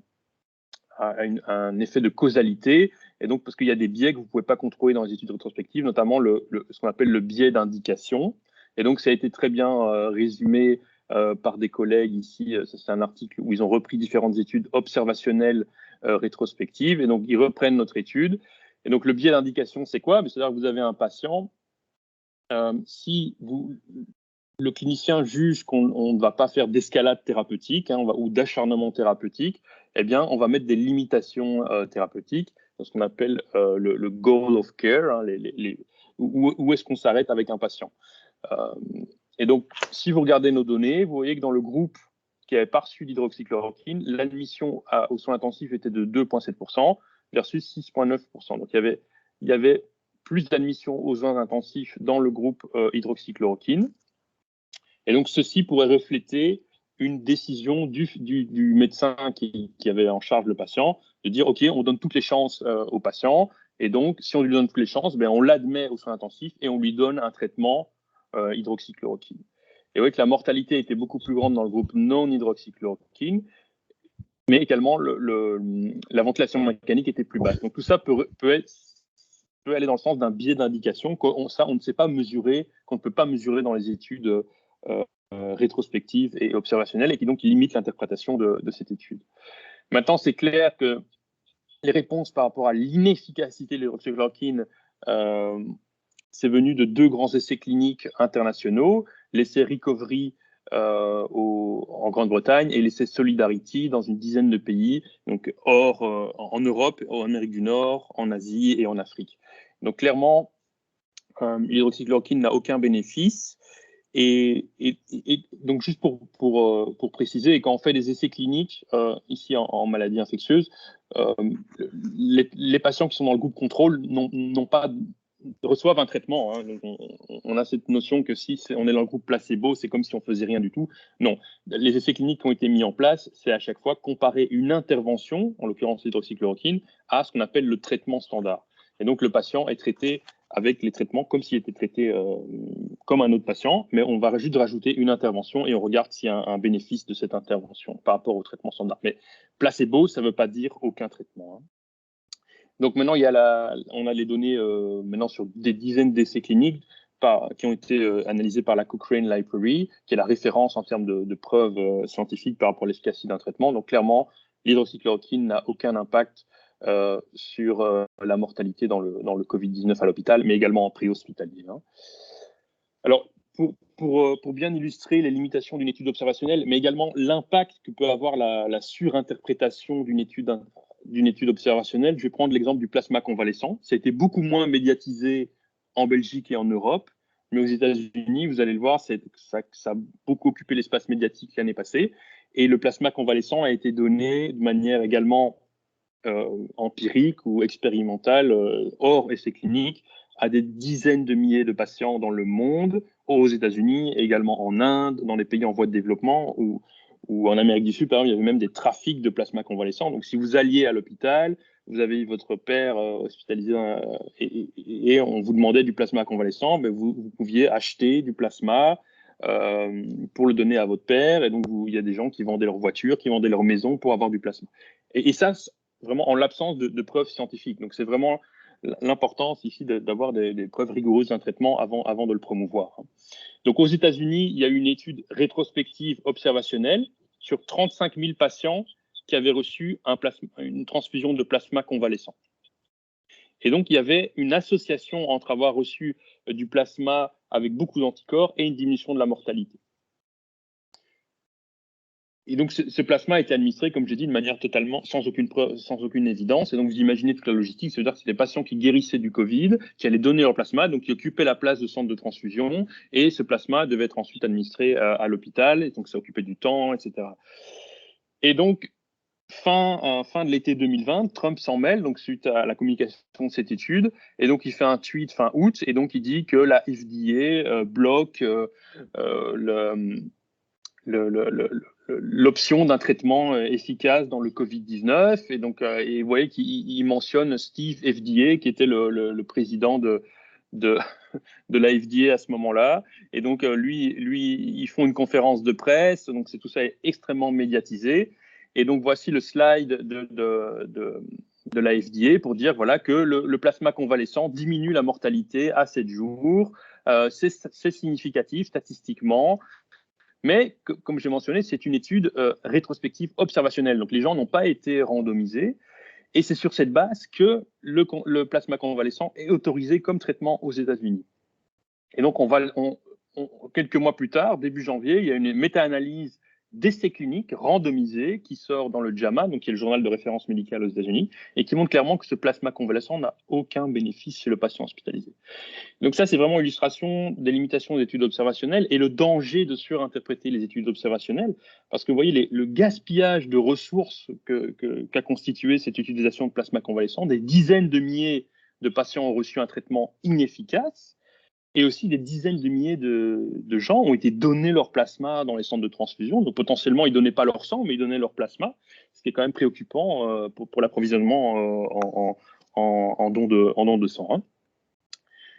effet de causalité. Et donc, parce qu'il y a des biais que vous ne pouvez pas contrôler dans les études rétrospectives, notamment ce qu'on appelle le biais d'indication. Et donc, ça a été très bien résumé par des collègues ici. C'est un article où ils ont repris différentes études observationnelles rétrospectives. Et donc, ils reprennent notre étude. Et donc, le biais d'indication, c'est quoi? C'est-à-dire que vous avez un patient. Si le clinicien juge qu'on ne va pas faire d'escalade thérapeutique ou d'acharnement thérapeutique, eh bien, on va mettre des limitations thérapeutiques, ce qu'on appelle le goal of care, hein, où est-ce qu'on s'arrête avec un patient. Et donc, si vous regardez nos données, vous voyez que dans le groupe qui n'avait pas reçu d'hydroxychloroquine, l'admission aux soins intensifs était de 2,7% versus 6,9%. Donc, il y avait plus d'admissions aux soins intensifs dans le groupe hydroxychloroquine. Et donc, ceci pourrait refléter une décision du médecin qui avait en charge le patient, de dire, OK, on donne toutes les chances au patient, et donc, si on lui donne toutes les chances, on l'admet aux soins intensifs et on lui donne un traitement hydroxychloroquine. Et vous voyez que la mortalité était beaucoup plus grande dans le groupe non hydroxychloroquine, mais également la ventilation mécanique était plus basse. Donc, tout ça peut aller dans le sens d'un biais d'indication, on ne sait pas mesurer, qu'on ne peut pas mesurer dans les études rétrospectives et observationnelles, et qui donc limite l'interprétation de cette étude. Maintenant, c'est clair que les réponses par rapport à l'inefficacité de l'hydroxychloroquine, c'est venu de deux grands essais cliniques internationaux, l'essai Recovery en Grande-Bretagne et l'essai Solidarity dans une dizaine de pays, donc en Europe, en Amérique du Nord, en Asie et en Afrique. Donc clairement, l'hydroxychloroquine n'a aucun bénéfice. Et donc juste pour préciser, quand on fait des essais cliniques ici en maladies infectieuses, les patients qui sont dans le groupe contrôle reçoivent un traitement. Hein. On a cette notion que si on est dans le groupe placebo, c'est comme si on faisait rien du tout. Non, les essais cliniques qui ont été mis en place, c'est à chaque fois comparer une intervention, en l'occurrence l'hydroxychloroquine, à ce qu'on appelle le traitement standard. Et donc le patient est traité avec les traitements comme s'il était traité comme un autre patient, mais on va juste rajouter une intervention et on regarde s'il y a un bénéfice de cette intervention par rapport au traitement standard. Mais placebo, ça ne veut pas dire aucun traitement. Hein. Donc maintenant, on a les données maintenant sur des dizaines d'essais cliniques analysées par la Cochrane Library, qui est la référence en termes de preuves scientifiques par rapport à l'efficacité d'un traitement. Donc clairement, l'hydroxychloroquine n'a aucun impact sur la mortalité dans le Covid-19 à l'hôpital, mais également en préhospitalier. Hein. Alors, pour bien illustrer les limitations d'une étude observationnelle, mais également l'impact que peut avoir la surinterprétation d'une étude observationnelle, je vais prendre l'exemple du plasma convalescent. Ça a été beaucoup moins médiatisé en Belgique et en Europe, mais aux États-Unis, vous allez le voir, ça a beaucoup occupé l'espace médiatique l'année passée. Et le plasma convalescent a été donné de manière également empirique ou expérimentale, hors essai clinique, à des dizaines de milliers de patients dans le monde, aux États-Unis, également en Inde, dans les pays en voie de développement, ou en Amérique du Sud, par exemple, il y avait même des trafics de plasma convalescent. Donc, si vous alliez à l'hôpital, vous avez votre père hospitalisé et on vous demandait du plasma convalescent, mais vous pouviez acheter du plasma pour le donner à votre père. Et donc, il y a des gens qui vendaient leur voiture, qui vendaient leur maison pour avoir du plasma. Et ça, vraiment en l'absence de preuves scientifiques. Donc, c'est vraiment l'importance ici d'avoir des preuves rigoureuses d'un traitement avant de le promouvoir. Donc, aux États-Unis, il y a eu une étude rétrospective observationnelle sur 35 000 patients qui avaient reçu une transfusion de plasma convalescent. Et donc, il y avait une association entre avoir reçu du plasma avec beaucoup d'anticorps et une diminution de la mortalité. Et donc, ce plasma a été administré, comme j'ai dit, de manière totalement sans aucune évidence. Et donc, vous imaginez toute la logistique, c'est-à-dire que c'est des patients qui guérissaient du Covid, qui allaient donner leur plasma, donc qui occupaient la place de centre de transfusion, et ce plasma devait être ensuite administré à l'hôpital, et donc ça occupait du temps, etc. Et donc, fin de l'été 2020, Trump s'en mêle, donc suite à la communication de cette étude, et donc il fait un tweet fin août, et donc il dit que la FDA bloque l'option d'un traitement efficace dans le Covid-19. Et donc, et vous voyez qu'il mentionne Steve FDA, qui était le président de la FDA à ce moment-là. Et donc, lui, ils font une conférence de presse. Donc, tout ça est extrêmement médiatisé. Et donc, voici le slide de la FDA pour dire voilà, que le plasma convalescent diminue la mortalité à 7 jours. C'est significatif statistiquement. Mais, comme j'ai mentionné, c'est une étude rétrospective observationnelle. Donc, les gens n'ont pas été randomisés. Et c'est sur cette base que le plasma convalescent est autorisé comme traitement aux États-Unis. Et donc, quelques mois plus tard, début janvier, il y a une méta-analyse d'essais cliniques randomisés qui sort dans le JAMA, donc qui est le journal de référence médicale aux États-Unis, et qui montre clairement que ce plasma convalescent n'a aucun bénéfice chez le patient hospitalisé. Donc ça, c'est vraiment l'illustration des limitations des études observationnelles et le danger de surinterpréter les études observationnelles, parce que vous voyez le gaspillage de ressources qu'a constitué cette utilisation de plasma convalescent. Des dizaines de milliers de patients ont reçu un traitement inefficace, et aussi des dizaines de milliers de gens ont été donnés leur plasma dans les centres de transfusion. Donc potentiellement, ils ne donnaient pas leur sang, mais ils donnaient leur plasma, ce qui est quand même préoccupant pour l'approvisionnement en dons de sang. Hein.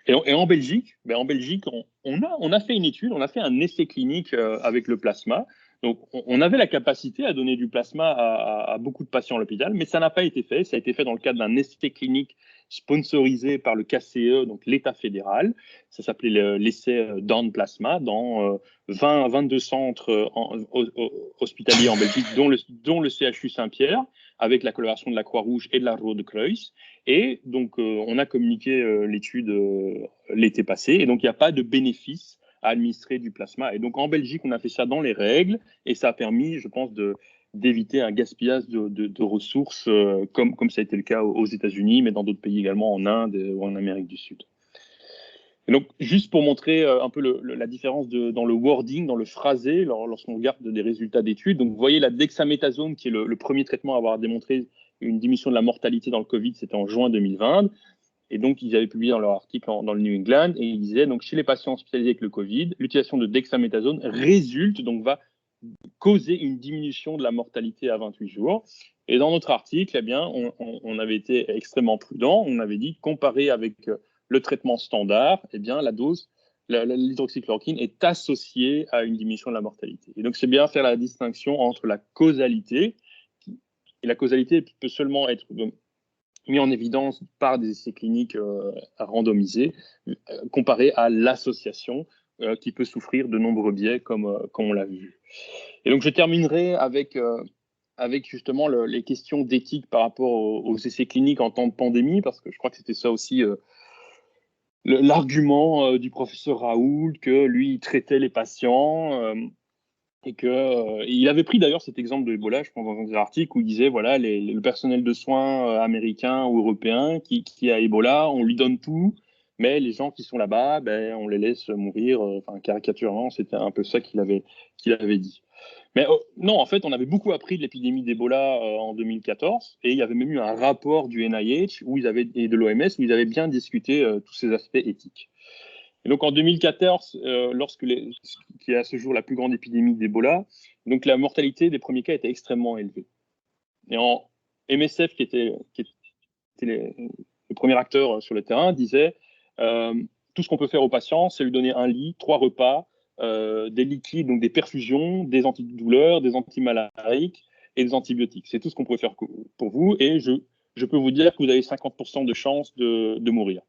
Et en Belgique, on a fait une étude, on a fait un essai clinique avec le plasma. Donc, on avait la capacité à donner du plasma à beaucoup de patients à l'hôpital, mais ça n'a pas été fait. Ça a été fait dans le cadre d'un essai clinique sponsorisé par le KCE, donc l'État fédéral. Ça s'appelait l'essai Down Plasma dans 22 centres hospitaliers en Belgique, dont le CHU Saint-Pierre, avec la collaboration de la Croix-Rouge et de la Rode Kreuz. Et donc, on a communiqué l'étude l'été passé. Et donc, il n'y a pas de bénéfice à administrer du plasma. Et donc, en Belgique, on a fait ça dans les règles. Et ça a permis, je pense, d'éviter un gaspillage de ressources, comme ça a été le cas aux États-Unis, mais dans d'autres pays également, en Inde ou en Amérique du Sud. Et donc, juste pour montrer un peu la différence dans le wording, dans le phrasé, lorsqu'on regarde des résultats d'études. Donc, vous voyez la dexaméthasone, qui est le premier traitement à avoir démontré une diminution de la mortalité dans le Covid, c'était en juin 2020. Et donc, ils avaient publié dans leur article dans le New England, et ils disaient, donc, chez les patients hospitalisés avec le Covid, l'utilisation de dexaméthasone résulte, donc va causer une diminution de la mortalité à 28 jours. Et dans notre article, eh bien, on avait été extrêmement prudent. On avait dit, comparé avec le traitement standard, eh bien, la dose, l'hydroxychloroquine est associée à une diminution de la mortalité. Et donc, c'est bien faire la distinction entre la causalité, et la causalité peut seulement être mis en évidence par des essais cliniques randomisés, comparés à l'association qui peut souffrir de nombreux biais, comme on l'a vu. Et donc, je terminerai avec justement les questions d'éthique par rapport aux essais cliniques en temps de pandémie, parce que je crois que c'était ça aussi l'argument du professeur Raoult, que lui, il traitait les patients et il avait pris d'ailleurs cet exemple de Ebola, je pense, dans un article où il disait, voilà, le personnel de soins américain ou européen qui a Ebola, on lui donne tout, mais les gens qui sont là-bas, ben, on les laisse mourir. Enfin, caricaturalement, c'était un peu ça qu'il avait dit. Mais non, en fait, on avait beaucoup appris de l'épidémie d'Ebola en 2014, et il y avait même eu un rapport du NIH et de l'OMS où ils avaient bien discuté tous ces aspects éthiques. Et donc en 2014, qui est à ce jour la plus grande épidémie d'Ebola, donc la mortalité des premiers cas était extrêmement élevée. Et en MSF, qui était le premier acteur sur le terrain, disait tout ce qu'on peut faire aux patients, c'est lui donner un lit, 3 repas, des liquides, donc des perfusions, des antidouleurs, des antimalariques et des antibiotiques. C'est tout ce qu'on pouvait faire pour vous, et je peux vous dire que vous avez 50% de chances de mourir.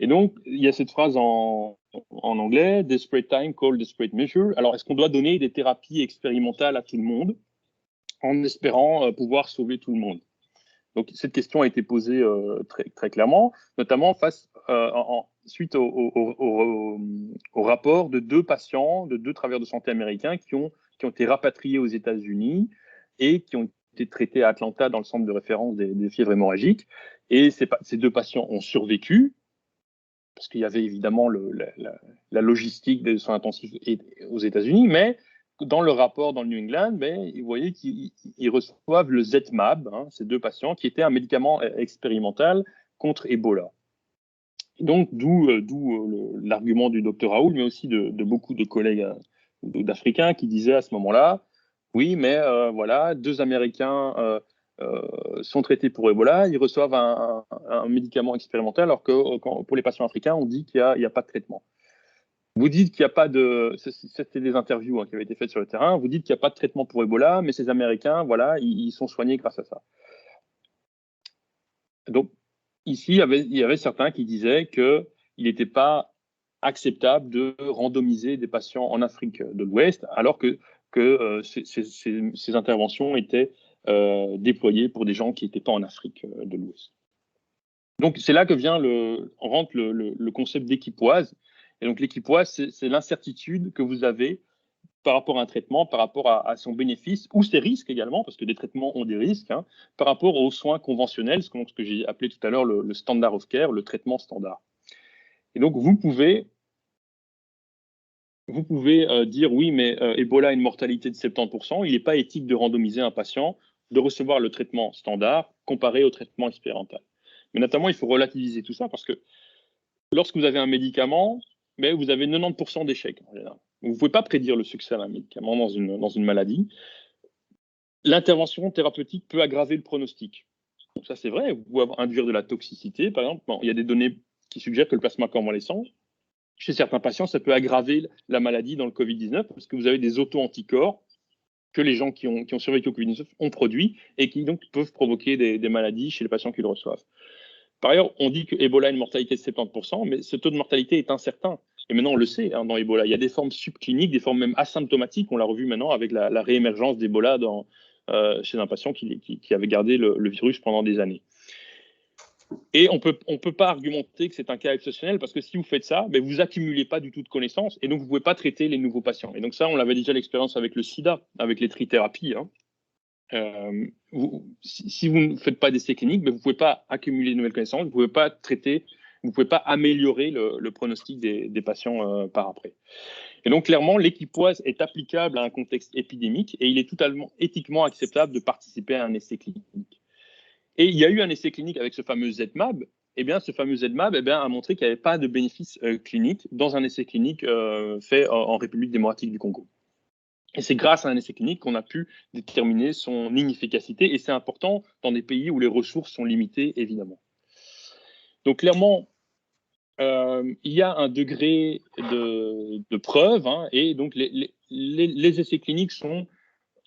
Et donc, il y a cette phrase en anglais, desperate time call desperate measure. Alors, est-ce qu'on doit donner des thérapies expérimentales à tout le monde en espérant pouvoir sauver tout le monde? Donc, cette question a été posée très, très clairement, notamment suite au rapport de 2 patients, de 2 travailleurs de santé américains qui ont été rapatriés aux États-Unis et qui ont été traités à Atlanta dans le centre de référence des fièvres hémorragiques. Et ces 2 patients ont survécu, parce qu'il y avait évidemment la logistique des soins intensifs aux États-Unis, mais dans le rapport dans le New England, vous voyez qu'ils reçoivent le ZMapp, ces 2 patients, qui était un médicament expérimental contre Ebola. Donc, d'où l'argument du docteur Raoult, mais aussi de beaucoup de collègues d'Africains qui disaient à ce moment-là, oui, mais voilà, 2 Américains sont traités pour Ebola, ils reçoivent un médicament expérimental, alors que pour les patients africains, on dit qu'il n'y a pas de traitement. Vous dites qu'il n'y a pas de... C'était des interviews qui avaient été faites sur le terrain. Vous dites qu'il n'y a pas de traitement pour Ebola, mais ces Américains, voilà, ils sont soignés grâce à ça. Donc, ici, il y avait certains qui disaient qu'il n'était pas acceptable de randomiser des patients en Afrique de l'Ouest, alors que ces interventions étaient déployées pour des gens qui n'étaient pas en Afrique de l'Ouest. Donc, c'est là que on rentre le concept d'équipoise. Et donc, l'équipoise, c'est l'incertitude que vous avez par rapport à un traitement, par rapport à son bénéfice, ou ses risques également, parce que des traitements ont des risques, par rapport aux soins conventionnels, ce que j'ai appelé tout à l'heure le standard of care, le traitement standard. Et donc, vous pouvez dire oui, mais Ebola a une mortalité de 70%, il n'est pas éthique de randomiser un patient, de recevoir le traitement standard comparé au traitement expérimental. Mais notamment, il faut relativiser tout ça, parce que lorsque vous avez un médicament, vous avez 90% d'échecs en général. Vous ne pouvez pas prédire le succès d'un médicament dans une maladie. L'intervention thérapeutique peut aggraver le pronostic. Donc ça, c'est vrai. Vous pouvez induire de la toxicité, par exemple. Il y a des données qui suggèrent que le plasma convalescent, chez certains patients, ça peut aggraver la maladie dans le Covid-19 parce que vous avez des auto-anticorps que les gens qui ont survécu au Covid-19 ont produits et qui donc peuvent provoquer des maladies chez les patients qui le reçoivent. Par ailleurs, on dit que Ebola a une mortalité de 70%, mais ce taux de mortalité est incertain. Et maintenant, on le sait, dans Ebola, il y a des formes subcliniques, des formes même asymptomatiques. On l'a revu maintenant avec la réémergence d'Ebola chez un patient qui avait gardé le virus pendant des années. Et on peut pas argumenter que c'est un cas exceptionnel parce que si vous faites ça, vous n'accumulez pas du tout de connaissances et donc vous ne pouvez pas traiter les nouveaux patients. Et donc ça, on l'avait déjà l'expérience avec le sida, avec les trithérapies. Si vous ne faites pas d'essais cliniques, vous ne pouvez pas accumuler de nouvelles connaissances, vous ne pouvez pas traiter, vous ne pouvez pas améliorer le pronostic des patients par après. Et donc clairement, l'équipoise est applicable à un contexte épidémique et il est totalement éthiquement acceptable de participer à un essai clinique. Et il y a eu un essai clinique avec ce fameux ZMapp. Ce fameux ZMapp a montré qu'il n'y avait pas de bénéfice clinique dans un essai clinique fait en République démocratique du Congo. Et c'est grâce à un essai clinique qu'on a pu déterminer son inefficacité. Et c'est important dans des pays où les ressources sont limitées, évidemment. Donc clairement, il y a un degré de preuve, et donc les essais cliniques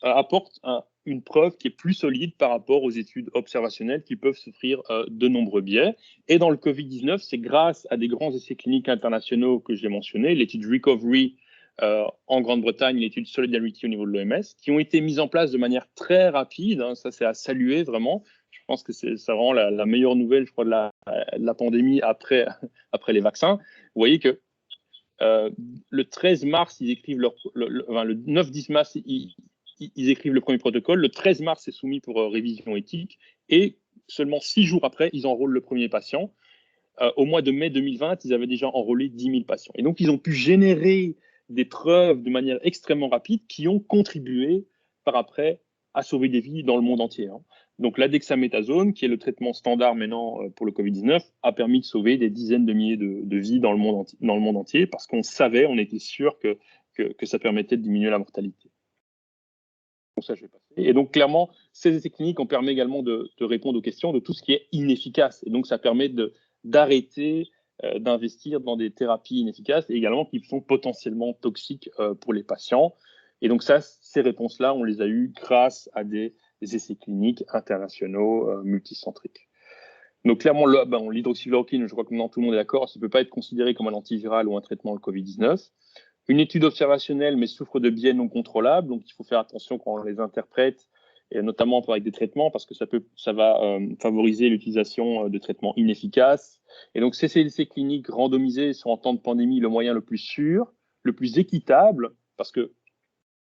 apportent une preuve qui est plus solide par rapport aux études observationnelles qui peuvent souffrir de nombreux biais. Et dans le Covid-19, c'est grâce à des grands essais cliniques internationaux que j'ai mentionnés, l'étude Recovery en Grande-Bretagne, l'étude Solidarity au niveau de l'OMS, qui ont été mises en place de manière très rapide. Hein, ça, c'est à saluer vraiment. Je pense que c'est vraiment la meilleure nouvelle, je crois, de la pandémie après les vaccins. Vous voyez que le 13 mars, ils écrivent le 9-10 mars, ils écrivent le premier protocole. Le 13 mars, c'est soumis pour révision éthique. Et seulement 6 jours après, ils enrôlent le premier patient. Au mois de mai 2020, ils avaient déjà enrôlé 10 000 patients. Et donc, ils ont pu générer des preuves de manière extrêmement rapide qui ont contribué par après à sauver des vies dans le monde entier. Hein. Donc, la dexaméthasone, qui est le traitement standard maintenant pour le Covid-19, a permis de sauver des dizaines de milliers de vies dans le monde entier parce qu'on savait, on était sûr que ça permettait de diminuer la mortalité. Donc ça, je vais passer. Et donc, clairement, ces essais cliniques ont permis également de répondre aux questions de tout ce qui est inefficace. Et donc, ça permet d'arrêter d'investir dans des thérapies inefficaces et également qui sont potentiellement toxiques pour les patients. Et donc, ça, ces réponses-là, on les a eues grâce à des essais cliniques internationaux multicentriques. Donc, clairement, l'hydroxychloroquine, je crois que maintenant tout le monde est d'accord, ça ne peut pas être considéré comme un antiviral ou un traitement le Covid-19. Une étude observationnelle, mais souffre de biais non contrôlables, donc il faut faire attention quand on les interprète, et notamment avec des traitements, parce que ça va favoriser l'utilisation de traitements inefficaces. Et donc, ces essais cliniques randomisés sont en temps de pandémie le moyen le plus sûr, le plus équitable, parce que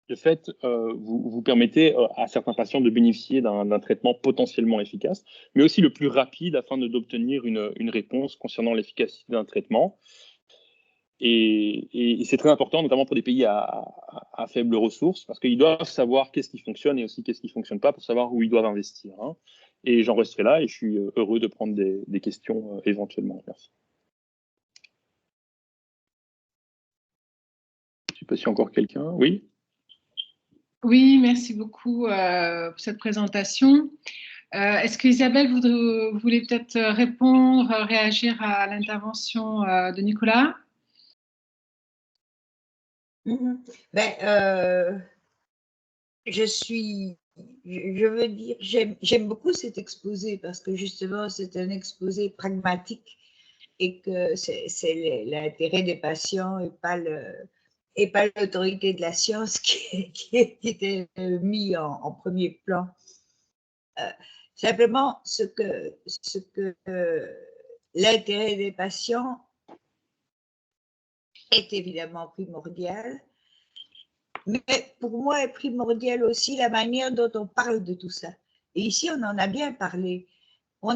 de fait, vous permettez à certains patients de bénéficier d'un traitement potentiellement efficace, mais aussi le plus rapide afin d'obtenir une réponse concernant l'efficacité d'un traitement. Et c'est très important, notamment pour des pays à faibles ressources, parce qu'ils doivent savoir qu'est-ce qui fonctionne et aussi qu'est-ce qui ne fonctionne pas pour savoir où ils doivent investir. Hein. Et j'en resterai là et je suis heureux de prendre des questions éventuellement. Merci. Je ne sais pas si encore quelqu'un. Oui. Oui, merci beaucoup pour cette présentation. Est-ce que Isabelle, vous voulez peut-être répondre, réagir à l'intervention de Nicolas? Je veux dire, j'aime beaucoup cet exposé parce que justement, c'est un exposé pragmatique et que c'est l'intérêt des patients et pas l'autorité de la science qui était mis en premier plan. Simplement, ce que l'intérêt des patients est évidemment primordial, mais pour moi est primordial aussi la manière dont on parle de tout ça. Et ici, on en a bien parlé. On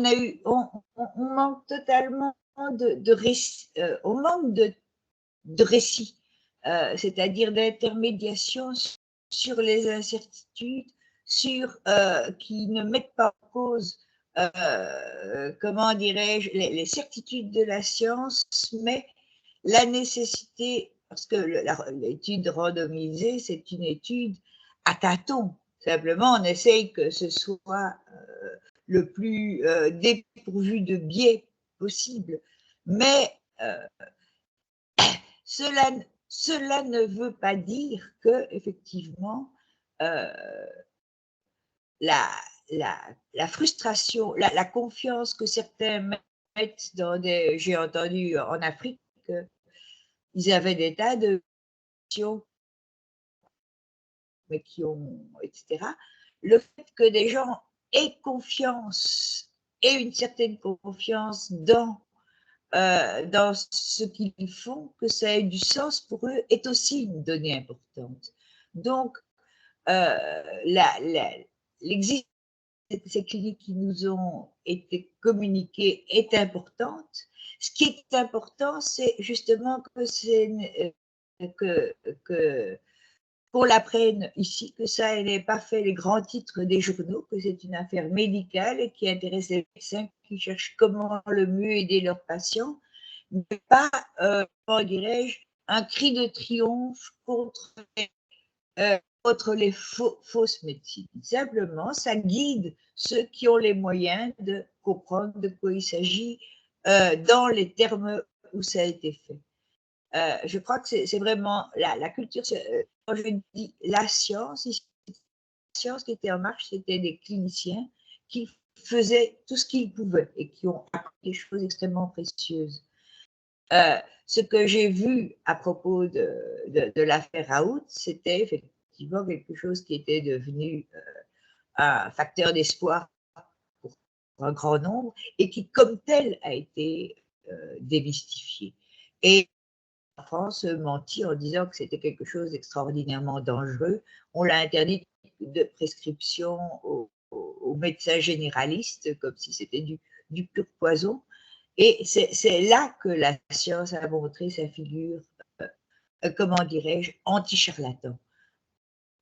manque totalement de récits, on manque de récits, c'est-à-dire d'intermédiation sur les incertitudes, qui ne mettent pas en cause, comment dirais-je, les certitudes de la science, mais la nécessité, parce que l'étude randomisée, c'est une étude à tâtons. Simplement, on essaye que ce soit le plus dépourvu de biais possible. Mais cela ne veut pas dire que, effectivement, la frustration, la confiance que certains mettent dans des... J'ai entendu en Afrique qu'ils avaient des tas de questions, mais qui ont, etc. Le fait que des gens aient confiance, aient une certaine confiance dans ce qu'ils font, que ça ait du sens pour eux, est aussi une donnée importante. Donc, l'existence de ces cliniques qui nous ont été communiquées est importante. Ce qui est important, c'est justement qu'on l'apprenne ici, que ça n'ait pas fait les grands titres des journaux, que c'est une affaire médicale et qui intéresse les médecins qui cherchent comment le mieux aider leurs patients, mais pas, comment dirais-je, un cri de triomphe contre les fausses médecines. Simplement, ça guide ceux qui ont les moyens de comprendre de quoi il s'agit dans les termes où ça a été fait. Je crois que c'est vraiment la culture, quand je dis la science, science qui était en marche, c'était des cliniciens qui faisaient tout ce qu'ils pouvaient et qui ont appris des choses extrêmement précieuses. Ce que j'ai vu à propos de l'affaire Raoult, c'était effectivement quelque chose qui était devenu un facteur d'espoir pour un grand nombre et qui, comme tel, a été démystifié. Et en France, menti en disant que c'était quelque chose d'extraordinairement dangereux. On l'a interdit de prescription aux médecins généralistes, comme si c'était du pur poison. Et c'est là que la science a montré sa figure, comment dirais-je, anti-charlatan.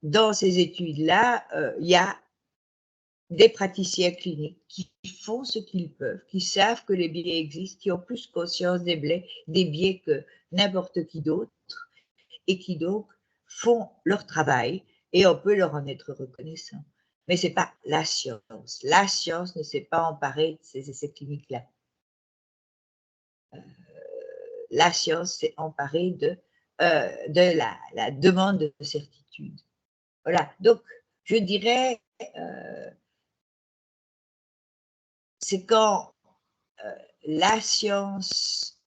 Dans ces études-là, il y a des praticiens cliniques qui font ce qu'ils peuvent, qui savent que les biais existent, qui ont plus conscience des biais que n'importe qui d'autre, et qui donc font leur travail, et on peut leur en être reconnaissant. Mais ce n'est pas la science. La science ne s'est pas emparée de ces essais cliniques-là. La science s'est emparée de la demande de certitude. Voilà, donc je dirais, c'est quand la science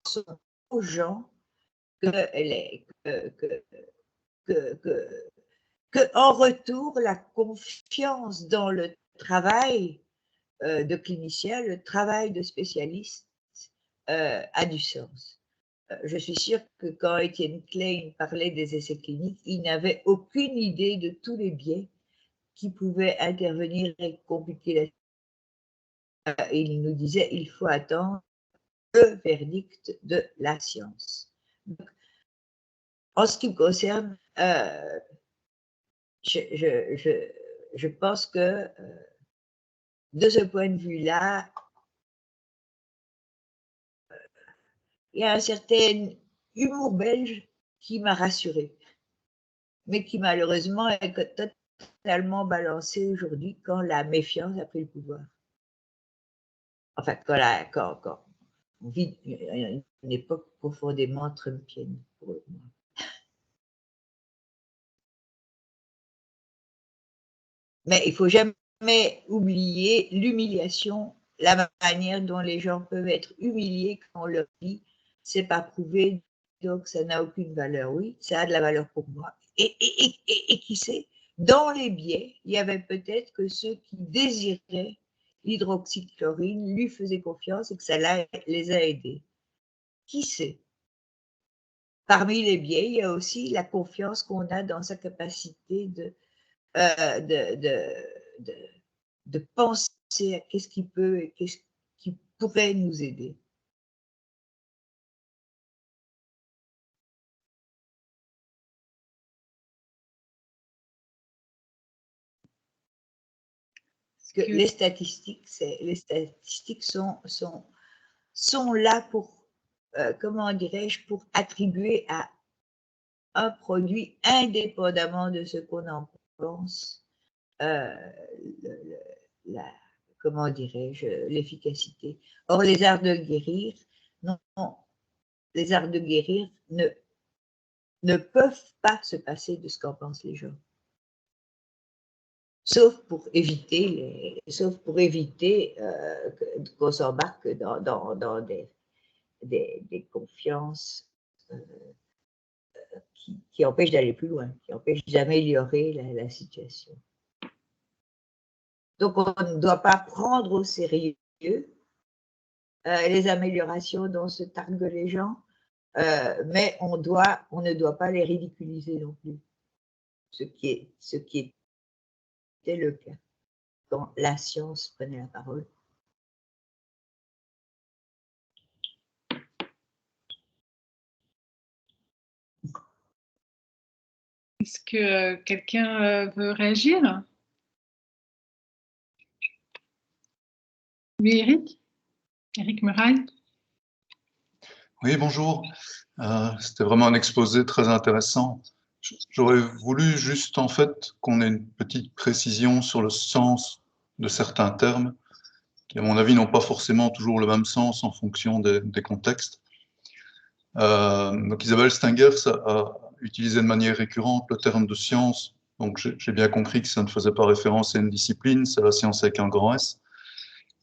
sont aux gens que en retour, la confiance dans le travail de clinicien, le travail de spécialiste a du sens. Je suis sûre que quand Étienne Klein parlait des essais cliniques, il n'avait aucune idée de tous les biais qui pouvaient intervenir et compliquer la science. Il nous disait il faut attendre le verdict de la science. Donc, en ce qui me concerne, je pense que de ce point de vue-là, il y a un certain humour belge qui m'a rassurée, mais qui malheureusement est totalement balancé aujourd'hui quand la méfiance a pris le pouvoir. Enfin, quand on vit une époque profondément trumpienne pour moi. Mais il ne faut jamais oublier l'humiliation, la manière dont les gens peuvent être humiliés quand on leur dit c'est pas prouvé, donc ça n'a aucune valeur. Oui, ça a de la valeur pour moi. Et qui sait, dans les biais, il y avait peut-être que ceux qui désiraient l'hydroxychloroquine lui faisaient confiance et que ça les a aidés. Qui sait? Parmi les biais, il y a aussi la confiance qu'on a dans sa capacité de penser à qu'est-ce qui peut et qu'est-ce qui pourrait nous aider. Parce que les statistiques sont là pour, comment dirais-je, pour attribuer à un produit indépendamment de ce qu'on en pense, comment dirais-je, l'efficacité. Or, les arts de guérir, non, les arts de guérir ne peuvent pas se passer de ce qu'en pensent les gens. Sauf pour éviter qu'on s'embarque dans des confiances qui empêchent d'aller plus loin, qui empêchent d'améliorer la situation. Donc, on ne doit pas prendre au sérieux les améliorations dont se targuent les gens, mais on ne doit pas les ridiculiser non plus, ce qui était le cas quand la science prenait la parole. Est-ce que quelqu'un veut réagir? Oui, Éric Muraille. Oui, bonjour. C'était vraiment un exposé très intéressant. J'aurais voulu juste en fait qu'on ait une petite précision sur le sens de certains termes qui, à mon avis, n'ont pas forcément toujours le même sens en fonction des contextes. Donc Isabelle Stengers a utilisé de manière récurrente le terme de science Donc j'ai bien compris que ça ne faisait pas référence à une discipline, c'est la science avec un grand S.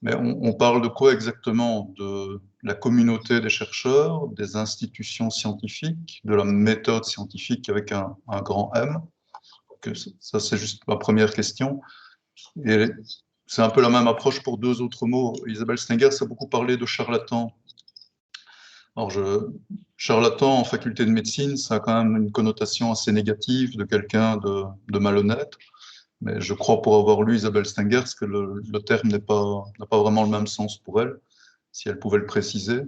Mais on parle de quoi exactement? De la communauté des chercheurs, des institutions scientifiques, de la méthode scientifique avec un grand M? Ça, c'est juste ma première question. Et c'est un peu la même approche pour deux autres mots. Isabelle Stengers a beaucoup parlé de charlatan. Alors, charlatan en faculté de médecine, ça a quand même une connotation assez négative de quelqu'un de malhonnête. Mais je crois, pour avoir lu Isabelle Stengers, que le terme n'a pas vraiment le même sens pour elle, si elle pouvait le préciser.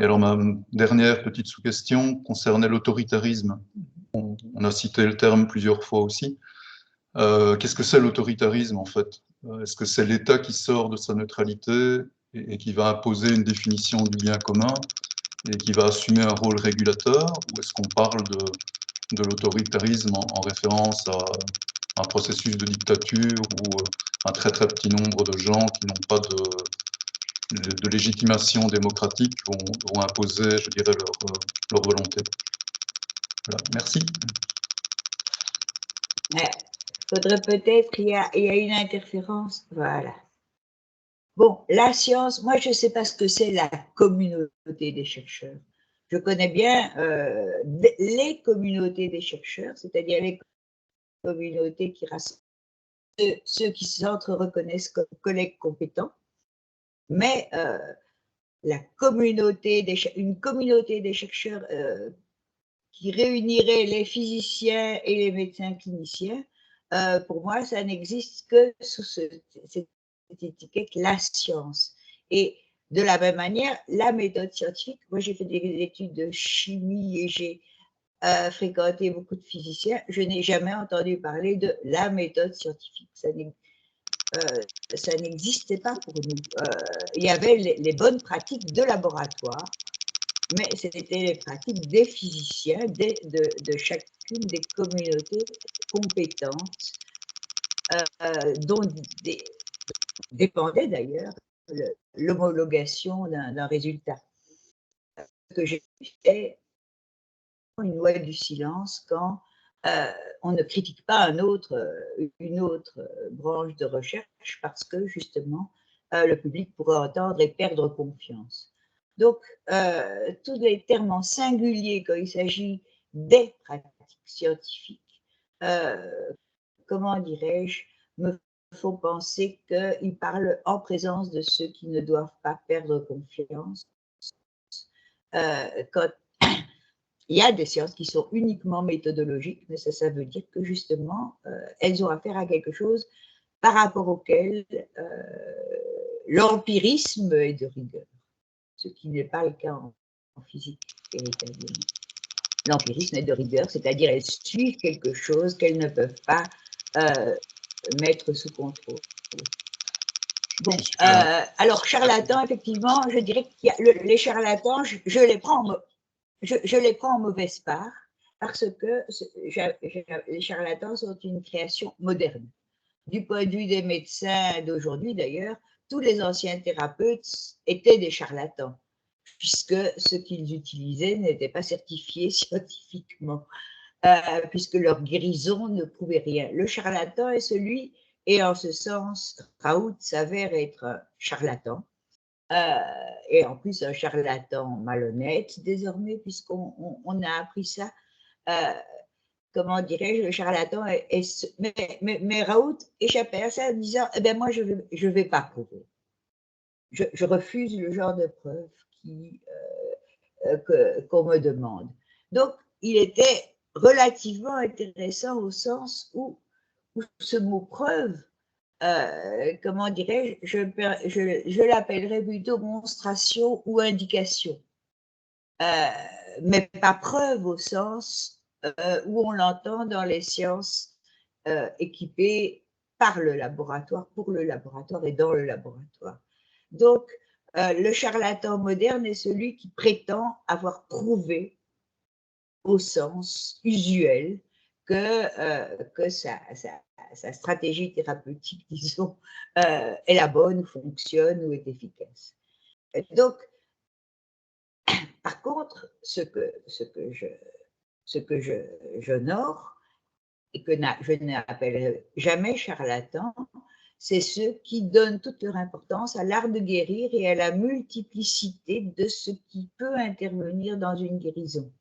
Et alors, ma dernière petite sous-question concernait l'autoritarisme. On a cité le terme plusieurs fois aussi. Qu'est-ce que c'est l'autoritarisme, en fait? Est-ce que c'est l'État qui sort de sa neutralité et qui va imposer une définition du bien commun et qui va assumer un rôle régulateur? Ou est-ce qu'on parle de l'autoritarisme en référence à un processus de dictature où un très très petit nombre de gens qui n'ont pas de légitimation démocratique vont imposer, je dirais, leur volonté? Voilà, merci. Faudrait peut-être, il y a une interférence, voilà. Bon, la science, moi je ne sais pas ce que c'est la communauté des chercheurs. Je connais bien les communautés des chercheurs, c'est-à-dire les communautés qui rassemblent ceux qui s'entre-reconnaissent comme collègues compétents, mais une communauté des chercheurs qui réunirait les physiciens et les médecins cliniciens, pour moi, ça n'existe que sous cette étiquette, la science. Et de la même manière, la méthode scientifique, moi j'ai fait des études de chimie et j'ai fréquenté beaucoup de physiciens, je n'ai jamais entendu parler de la méthode scientifique. Ça n'existait pas pour nous. Il y avait les bonnes pratiques de laboratoire, mais c'était les pratiques des physiciens, de chacune des communautés compétentes, dont dépendait d'ailleurs l'homologation d'un résultat. Ce que j'ai fait, une loi du silence quand on ne critique pas une autre branche de recherche parce que justement le public pourrait entendre et perdre confiance. Donc, tous les termes en singulier quand il s'agit des pratiques scientifiques, comment dirais-je, me font penser qu'ils parlent en présence de ceux qui ne doivent pas perdre confiance. Quand il y a des sciences qui sont uniquement méthodologiques, mais ça veut dire que justement, elles ont affaire à quelque chose par rapport auquel l'empirisme est de rigueur, ce qui n'est pas le cas en physique véritablement. L'empirisme est de rigueur, c'est-à-dire elles suivent quelque chose qu'elles ne peuvent pas mettre sous contrôle. Bon, alors charlatans, effectivement, je dirais que les charlatans, je les prends en mauvaise part parce que les charlatans sont une création moderne. Du point de vue des médecins d'aujourd'hui, d'ailleurs, tous les anciens thérapeutes étaient des charlatans, puisque ce qu'ils utilisaient n'était pas certifié scientifiquement, puisque leur guérison ne prouvait rien. Le charlatan est celui, et en ce sens, Raoult s'avère être un charlatan, et en plus un charlatan malhonnête désormais, puisqu'on a appris ça. Comment dirais-je, le charlatan mais Raoult échappait à ça en disant eh ben moi je vais pas prouver, je refuse le genre de preuve qu'on me demande. Donc il était relativement intéressant au sens où ce mot preuve, comment dirais-je, je l'appellerais plutôt monstration ou indication, mais pas preuve au sens où on l'entend dans les sciences équipées par le laboratoire, pour le laboratoire et dans le laboratoire. Donc, le charlatan moderne est celui qui prétend avoir prouvé au sens usuel que sa stratégie thérapeutique, disons, est la bonne, fonctionne ou est efficace. Donc, par contre, ce que j'honore, et que je n'appellerai jamais charlatans, c'est ceux qui donnent toute leur importance à l'art de guérir et à la multiplicité de ce qui peut intervenir dans une guérison.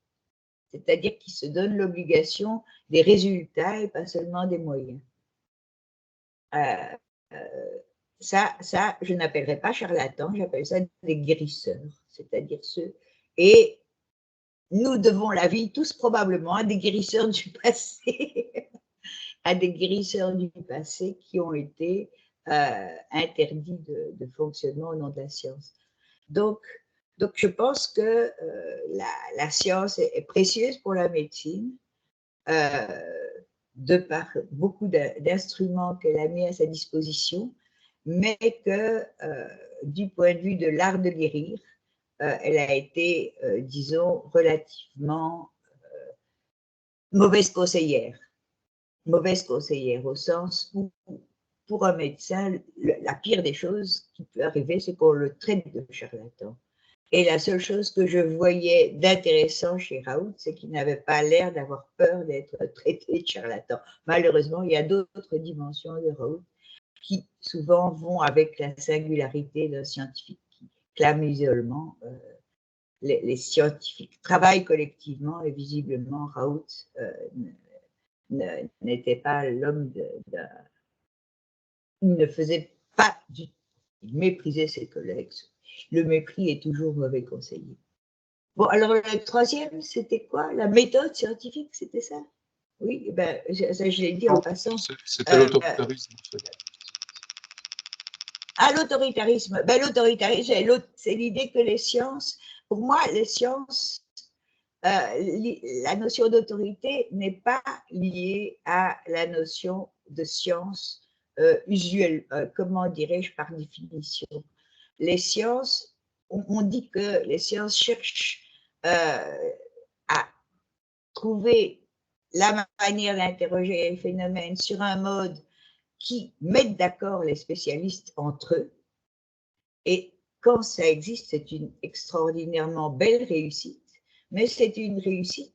C'est-à-dire qui se donnent l'obligation des résultats et pas seulement des moyens. Ça, je n'appellerai pas charlatans, j'appelle ça des guérisseurs, c'est-à-dire ceux. Et nous devons la vie tous probablement à des guérisseurs du passé, à des guérisseurs du passé qui ont été interdits de fonctionnement au nom de la science. Donc je pense que la science est précieuse pour la médecine, de par beaucoup d'instruments qu'elle a mis à sa disposition, mais que du point de vue de l'art de guérir, elle a été, disons, relativement mauvaise conseillère au sens où, pour un médecin, la pire des choses qui peut arriver, c'est qu'on le traite de charlatan. Et la seule chose que je voyais d'intéressant chez Raoult, c'est qu'il n'avait pas l'air d'avoir peur d'être traité de charlatan. Malheureusement, il y a d'autres dimensions de Raoult qui souvent vont avec la singularité d'un scientifique qui clame l'isolement. Les scientifiques travaillent collectivement et visiblement Raoult n'était pas l'homme il ne faisait pas du tout. Il méprisait ses collègues. Le mépris est toujours mauvais conseiller. Bon, alors le troisième, c'était quoi? La méthode scientifique, c'était ça? Oui, ben, ça je l'ai dit en passant. C'était l'autoritarisme. Ah, l'autoritarisme. Ben, l'autoritarisme, c'est l'idée que les sciences, pour moi, les sciences, la notion d'autorité n'est pas liée à la notion de science usuelle, comment dirais-je, par définition. Les sciences, on dit que les sciences cherchent à trouver la manière d'interroger les phénomènes sur un mode qui mette d'accord les spécialistes entre eux. Et quand ça existe, c'est une extraordinairement belle réussite, mais c'est une réussite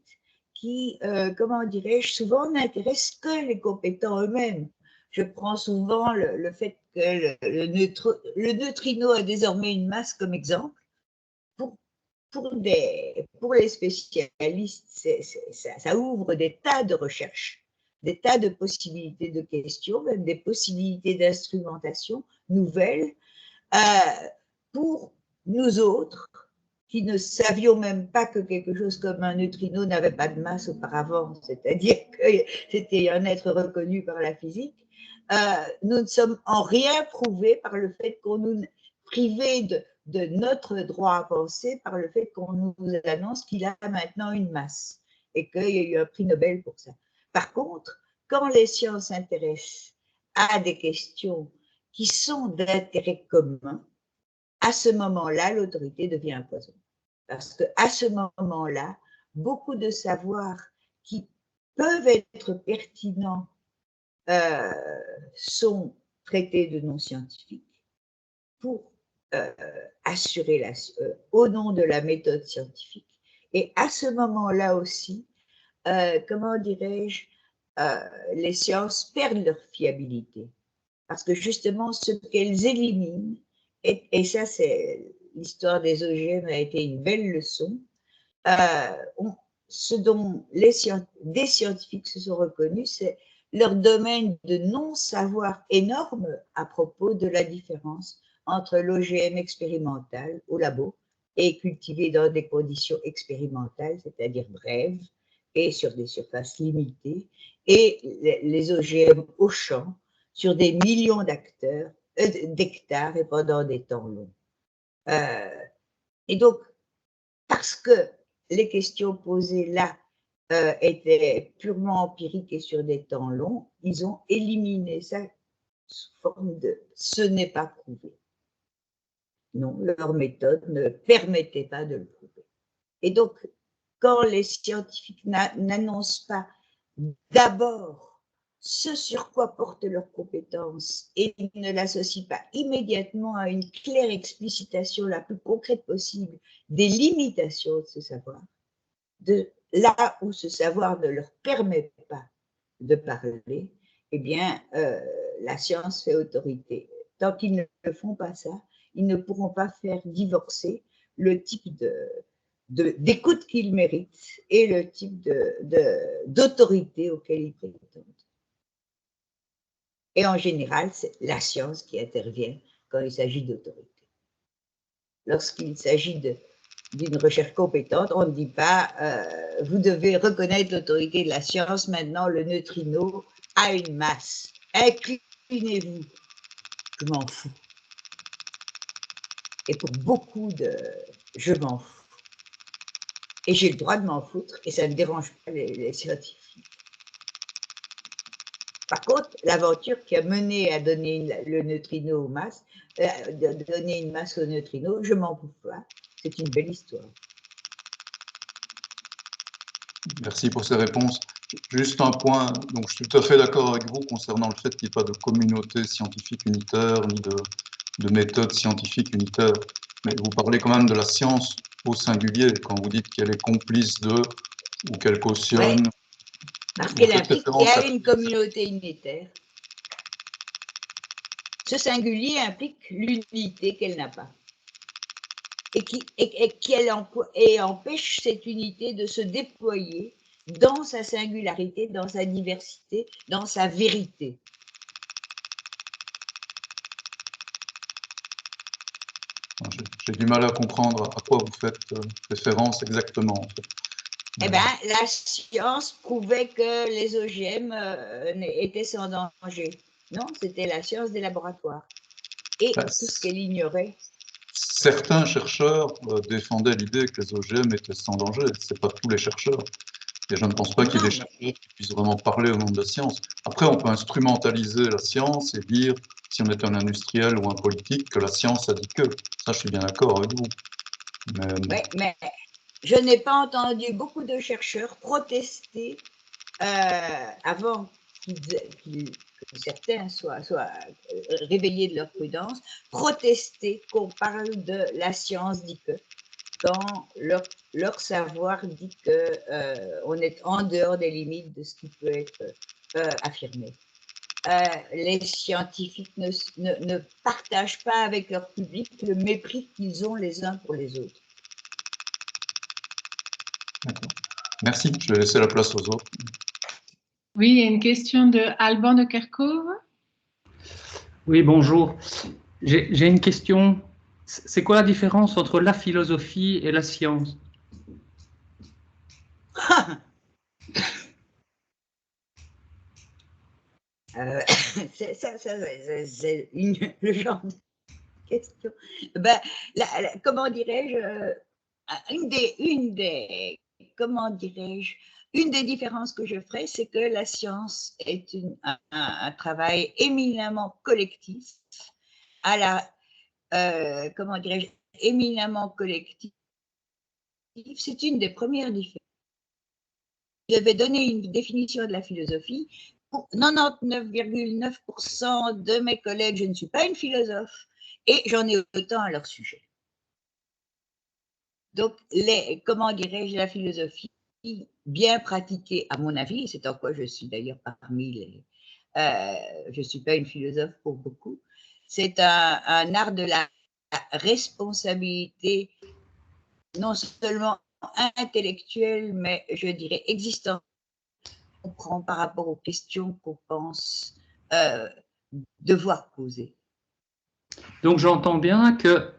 qui, comment dirais-je, souvent n'intéresse que les compétents eux-mêmes. Je prends souvent le fait que le neutrino a désormais une masse comme exemple. Pour les spécialistes, ça ouvre des tas de recherches, des tas de possibilités de questions, même des possibilités d'instrumentation nouvelles. Pour nous autres, qui ne savions même pas que quelque chose comme un neutrino n'avait pas de masse auparavant, c'est-à-dire que c'était un être reconnu par la physique, nous ne sommes en rien prouvés par le fait qu'on nous privait de notre droit à penser, par le fait qu'on nous annonce qu'il a maintenant une masse et qu'il y a eu un prix Nobel pour ça. Par contre, quand les sciences s'intéressent à des questions qui sont d'intérêt commun, à ce moment-là, l'autorité devient un poison. Parce qu'à ce moment-là, beaucoup de savoirs qui peuvent être pertinents sont traités de non scientifiques pour assurer au nom de la méthode scientifique. Et à ce moment-là aussi, comment dirais-je, les sciences perdent leur fiabilité. Parce que justement, ce qu'elles éliminent, et ça, c'est l'histoire des OGM a été une belle leçon, ce dont des scientifiques se sont reconnus, c'est leur domaine de non-savoir énorme à propos de la différence entre l'OGM expérimental au labo et cultivé dans des conditions expérimentales, c'est-à-dire brèves et sur des surfaces limitées, et les OGM au champ sur des millions d'hectares et pendant des temps longs. Et donc, parce que les questions posées là étaient purement empiriques et sur des temps longs, ils ont éliminé ça sous forme de « ce n'est pas prouvé ». Non, leur méthode ne permettait pas de le prouver. Et donc, quand les scientifiques n'annoncent pas d'abord ce sur quoi portent leurs compétences et ne l'associent pas immédiatement à une claire explicitation la plus concrète possible des limitations de ce savoir, de là où ce savoir ne leur permet pas de parler, eh bien, la science fait autorité. Tant qu'ils ne font pas ça, ils ne pourront pas faire divorcer le type d'écoute qu'ils méritent et le type d'autorité auquel ils prétendent. Et en général, c'est la science qui intervient quand il s'agit d'autorité. Lorsqu'il s'agit d'une recherche compétente, on ne dit pas vous devez reconnaître l'autorité de la science, maintenant le neutrino a une masse. Inclinez-vous. Je m'en fous. Et pour beaucoup je m'en fous. Et j'ai le droit de m'en foutre et ça ne dérange pas les scientifiques. Par contre, l'aventure qui a mené à donner le neutrino aux masses, donner une masse au neutrino, je m'en fous pas. C'est une belle histoire. Merci pour ces réponses. Juste un point, donc je suis tout à fait d'accord avec vous concernant le fait qu'il n'y ait pas de communauté scientifique unitaire, ni de méthode scientifique unitaire. Mais vous parlez quand même de la science au singulier, quand vous dites qu'elle est complice de, ou qu'elle cautionne. Ouais, parce qu'elle implique qu'il y a une communauté unitaire. Ce singulier implique l'unité qu'elle n'a pas. Et empêche cette unité de se déployer dans sa singularité, dans sa diversité, dans sa vérité. J'ai du mal à comprendre à quoi vous faites référence exactement. En fait. Eh bien, la science prouvait que les OGM étaient sans danger. Non, c'était la science des laboratoires. Et tout ce qu'elle ignorait. Certains chercheurs défendaient l'idée que les OGM étaient sans danger. Ce n'est pas tous les chercheurs. Et je ne pense pas qu'il y ait des chercheurs qui puissent vraiment parler au nom de la science. Après, on peut instrumentaliser la science et dire, si on est un industriel ou un politique, que la science a dit que. Ça, je suis bien d'accord avec vous. Mais je n'ai pas entendu beaucoup de chercheurs protester avant que certains soient réveillés de leur prudence, protester qu'on parle de la science dit que, quand leur savoir dit qu'on est en dehors des limites de ce qui peut être affirmé. Les scientifiques ne partagent pas avec leur public le mépris qu'ils ont les uns pour les autres. D'accord. Merci, je vais laisser la place aux autres. Oui, il y a une question de Alban de Kerkhove. Oui, bonjour. J'ai une question. C'est quoi la différence entre la philosophie et la science? C'est le genre de question. Ben, comment dirais-je, une des différences que je ferai, c'est que la science est un travail éminemment collectif, comment dirais-je, éminemment collectif. C'est une des premières différences. Je vais donner une définition de la philosophie. Pour 99,9% de mes collègues, je ne suis pas une philosophe et j'en ai autant à leur sujet. Donc, comment dirais-je, la philosophie bien pratiquée, à mon avis, et c'est en quoi je suis d'ailleurs parmi les... je ne suis pas une philosophe pour beaucoup, c'est un art de la responsabilité, non seulement intellectuelle, mais je dirais existentielle, qu'on prend par rapport aux questions qu'on pense devoir poser. Donc j'entends bien que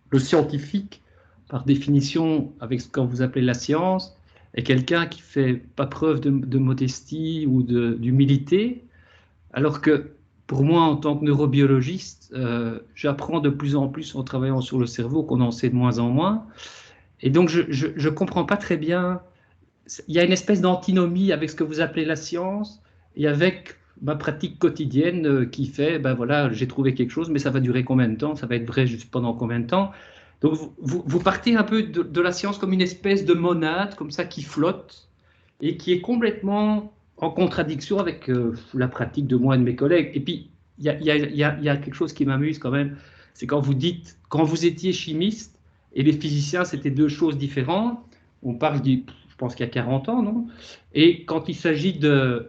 le scientifique, par définition, avec ce que vous appelez la science, est quelqu'un qui ne fait pas preuve de modestie ou d'humilité, alors que pour moi, en tant que neurobiologiste, j'apprends de plus en plus en travaillant sur le cerveau qu'on en sait de moins en moins. Et donc, je ne comprends pas très bien. Il y a une espèce d'antinomie avec ce que vous appelez la science et avec ma pratique quotidienne qui fait, ben voilà, j'ai trouvé quelque chose, mais ça va durer combien de temps? Ça va être vrai juste pendant combien de temps? Donc, vous partez un peu de la science comme une espèce de monade, comme ça, qui flotte et qui est complètement en contradiction avec la pratique de moi et de mes collègues. Et puis, il y a quelque chose qui m'amuse quand même, c'est quand vous dites, quand vous étiez chimiste et les physiciens, c'était deux choses différentes, on parle pense qu'il y a 40 ans, non? Et quand il s'agit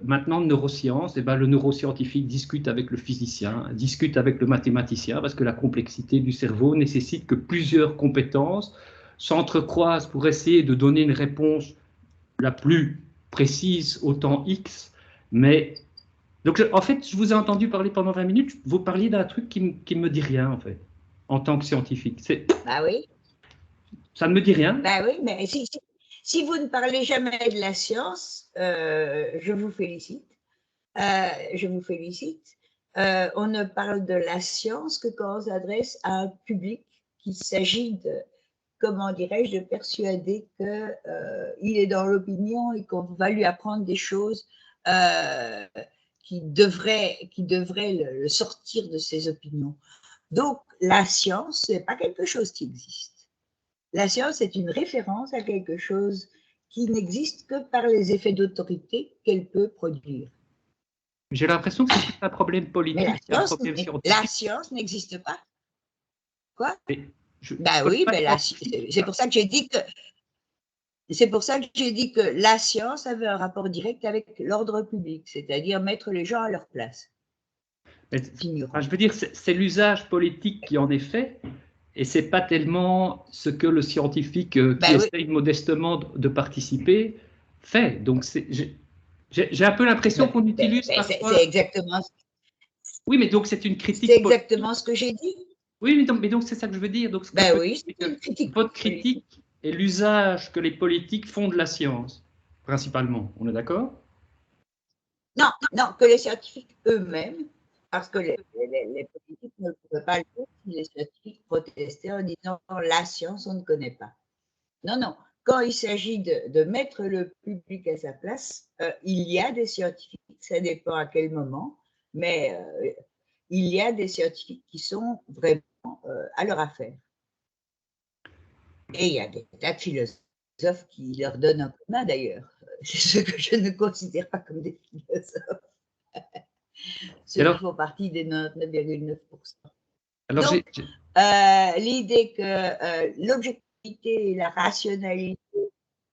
maintenant de neurosciences, eh ben, le neuroscientifique discute avec le physicien, discute avec le mathématicien, parce que la complexité du cerveau nécessite que plusieurs compétences s'entrecroisent pour essayer de donner une réponse la plus précise au temps X. Mais donc, en fait, je vous ai entendu parler pendant 20 minutes, vous parliez d'un truc qui ne me dit rien, en fait, en tant que scientifique. Bah oui. Ça ne me dit rien. Ben oui, mais si vous ne parlez jamais de la science, je vous félicite. Je vous félicite. On ne parle de la science que quand on s'adresse à un public qu'il s'agit de, comment dirais-je, de persuader qu'il est dans l'opinion et qu'on va lui apprendre des choses qui devraient le sortir de ses opinions. Donc, la science, ce n'est pas quelque chose qui existe. La science est une référence à quelque chose qui n'existe que par les effets d'autorité qu'elle peut produire. J'ai l'impression que c'est un problème politique, un problème scientifique. La science n'existe pas. Quoi? Ben oui, c'est pour ça que j'ai dit que la science avait un rapport direct avec l'ordre public, c'est-à-dire mettre les gens à leur place. Je veux dire, c'est l'usage politique qui en est fait. Et ce n'est pas tellement ce que le scientifique qui essaye modestement de participer fait. Donc, j'ai un peu l'impression qu'on utilise parfois… C'est exactement… Oui, mais donc c'est une critique… C'est exactement ce que j'ai dit. Oui, mais donc c'est ça que je veux dire. Donc, oui, c'est une critique. Votre critique est l'usage que les politiques font de la science, principalement. On est d'accord? Non, que les scientifiques eux-mêmes… Parce que les politiques ne pourraient pas le faire si les scientifiques protestaient en disant « la science, on ne connaît pas ». Non. Quand il s'agit de mettre le public à sa place, il y a des scientifiques, ça dépend à quel moment, mais il y a des scientifiques qui sont vraiment à leur affaire. Et il y a des tas de philosophes qui leur donnent un coup de main d'ailleurs. C'est ce que je ne considère pas comme des philosophes. Ceux qui font partie des 99,9%. Donc, l'idée que l'objectivité et la rationalité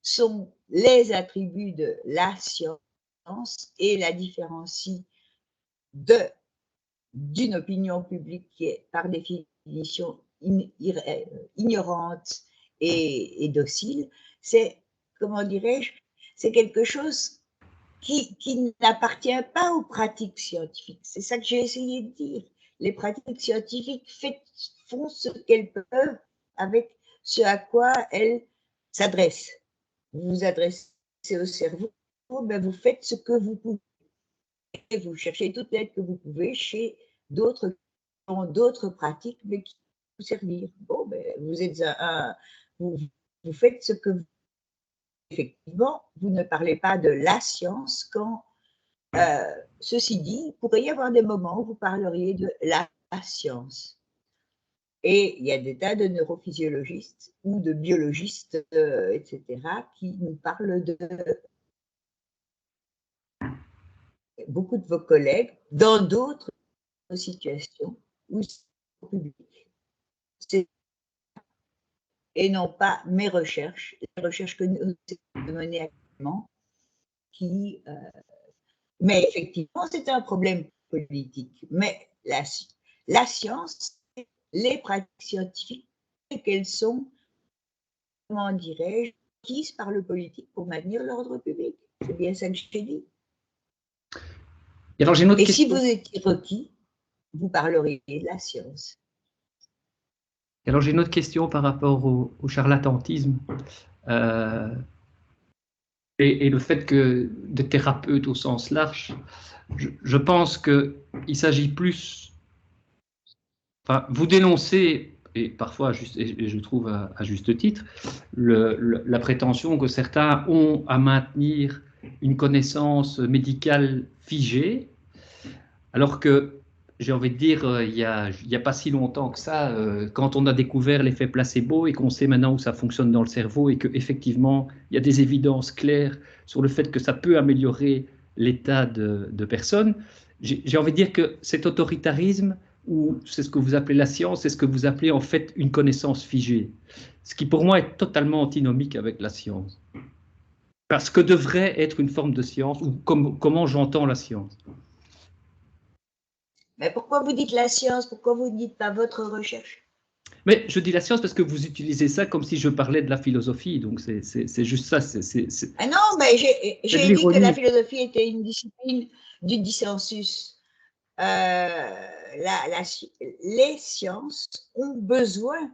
sont les attributs de la science et la différencient d'une opinion publique qui est par définition ignorante et docile, c'est, comment dirais-je, c'est quelque chose qui n'appartient pas aux pratiques scientifiques. C'est ça que j'ai essayé de dire. Les pratiques scientifiques font ce qu'elles peuvent avec ce à quoi elles s'adressent. Vous vous adressez au cerveau, ben vous faites ce que vous pouvez. Et vous cherchez toute l'aide que vous pouvez chez d'autres qui ont d'autres pratiques, mais qui vous servir. Bon, ben, vous êtes vous faites ce que vous… Effectivement, vous ne parlez pas de la science quand, ceci dit, il pourrait y avoir des moments où vous parleriez de la science. Et il y a des tas de neurophysiologistes ou de biologistes, etc., qui nous parlent de… Beaucoup de vos collègues dans d'autres situations où c'est public. Et non pas mes recherches, les recherches que nous menons actuellement, mais effectivement, c'est un problème politique. Mais la science, les pratiques scientifiques, qu'elles sont, comment dirais-je, acquises par le politique pour maintenir l'ordre public. C'est bien ça que j'ai dit. Et alors, j'ai une autre question. Si vous étiez requis, vous parleriez de la science. Alors, j'ai une autre question par rapport au charlatanisme et le fait que des thérapeutes au sens large, je pense qu'il s'agit plus… Enfin, vous dénoncez, et parfois, et je trouve à juste titre, la prétention que certains ont à maintenir une connaissance médicale figée, alors que, j'ai envie de dire, il y a pas si longtemps que ça, quand on a découvert l'effet placebo et qu'on sait maintenant où ça fonctionne dans le cerveau et qu'effectivement, il y a des évidences claires sur le fait que ça peut améliorer l'état de personnes, j'ai envie de dire que cet autoritarisme, ou c'est ce que vous appelez la science, c'est ce que vous appelez en fait une connaissance figée, ce qui pour moi est totalement antinomique avec la science. Parce que devrait être une forme de science, ou comment j'entends la science. Mais pourquoi vous dites la science? Pourquoi vous ne dites pas votre recherche? Mais je dis la science parce que vous utilisez ça comme si je parlais de la philosophie, donc c'est juste ça. Ah non, mais j'ai dit que la l'ironie. philosophie était une discipline du dissensus. Les sciences ont besoin,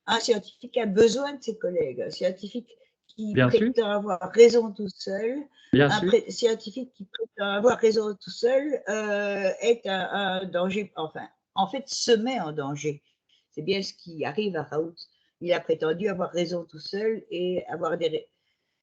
un scientifique a besoin de ses collègues, un scientifique qui Bien sûr, prétend avoir raison tout seul, bien un sûr. scientifique qui prétend avoir raison tout seul est un danger, enfin, en fait, se met en danger. C'est bien ce qui arrive à Raoult. Il a prétendu avoir raison tout seul et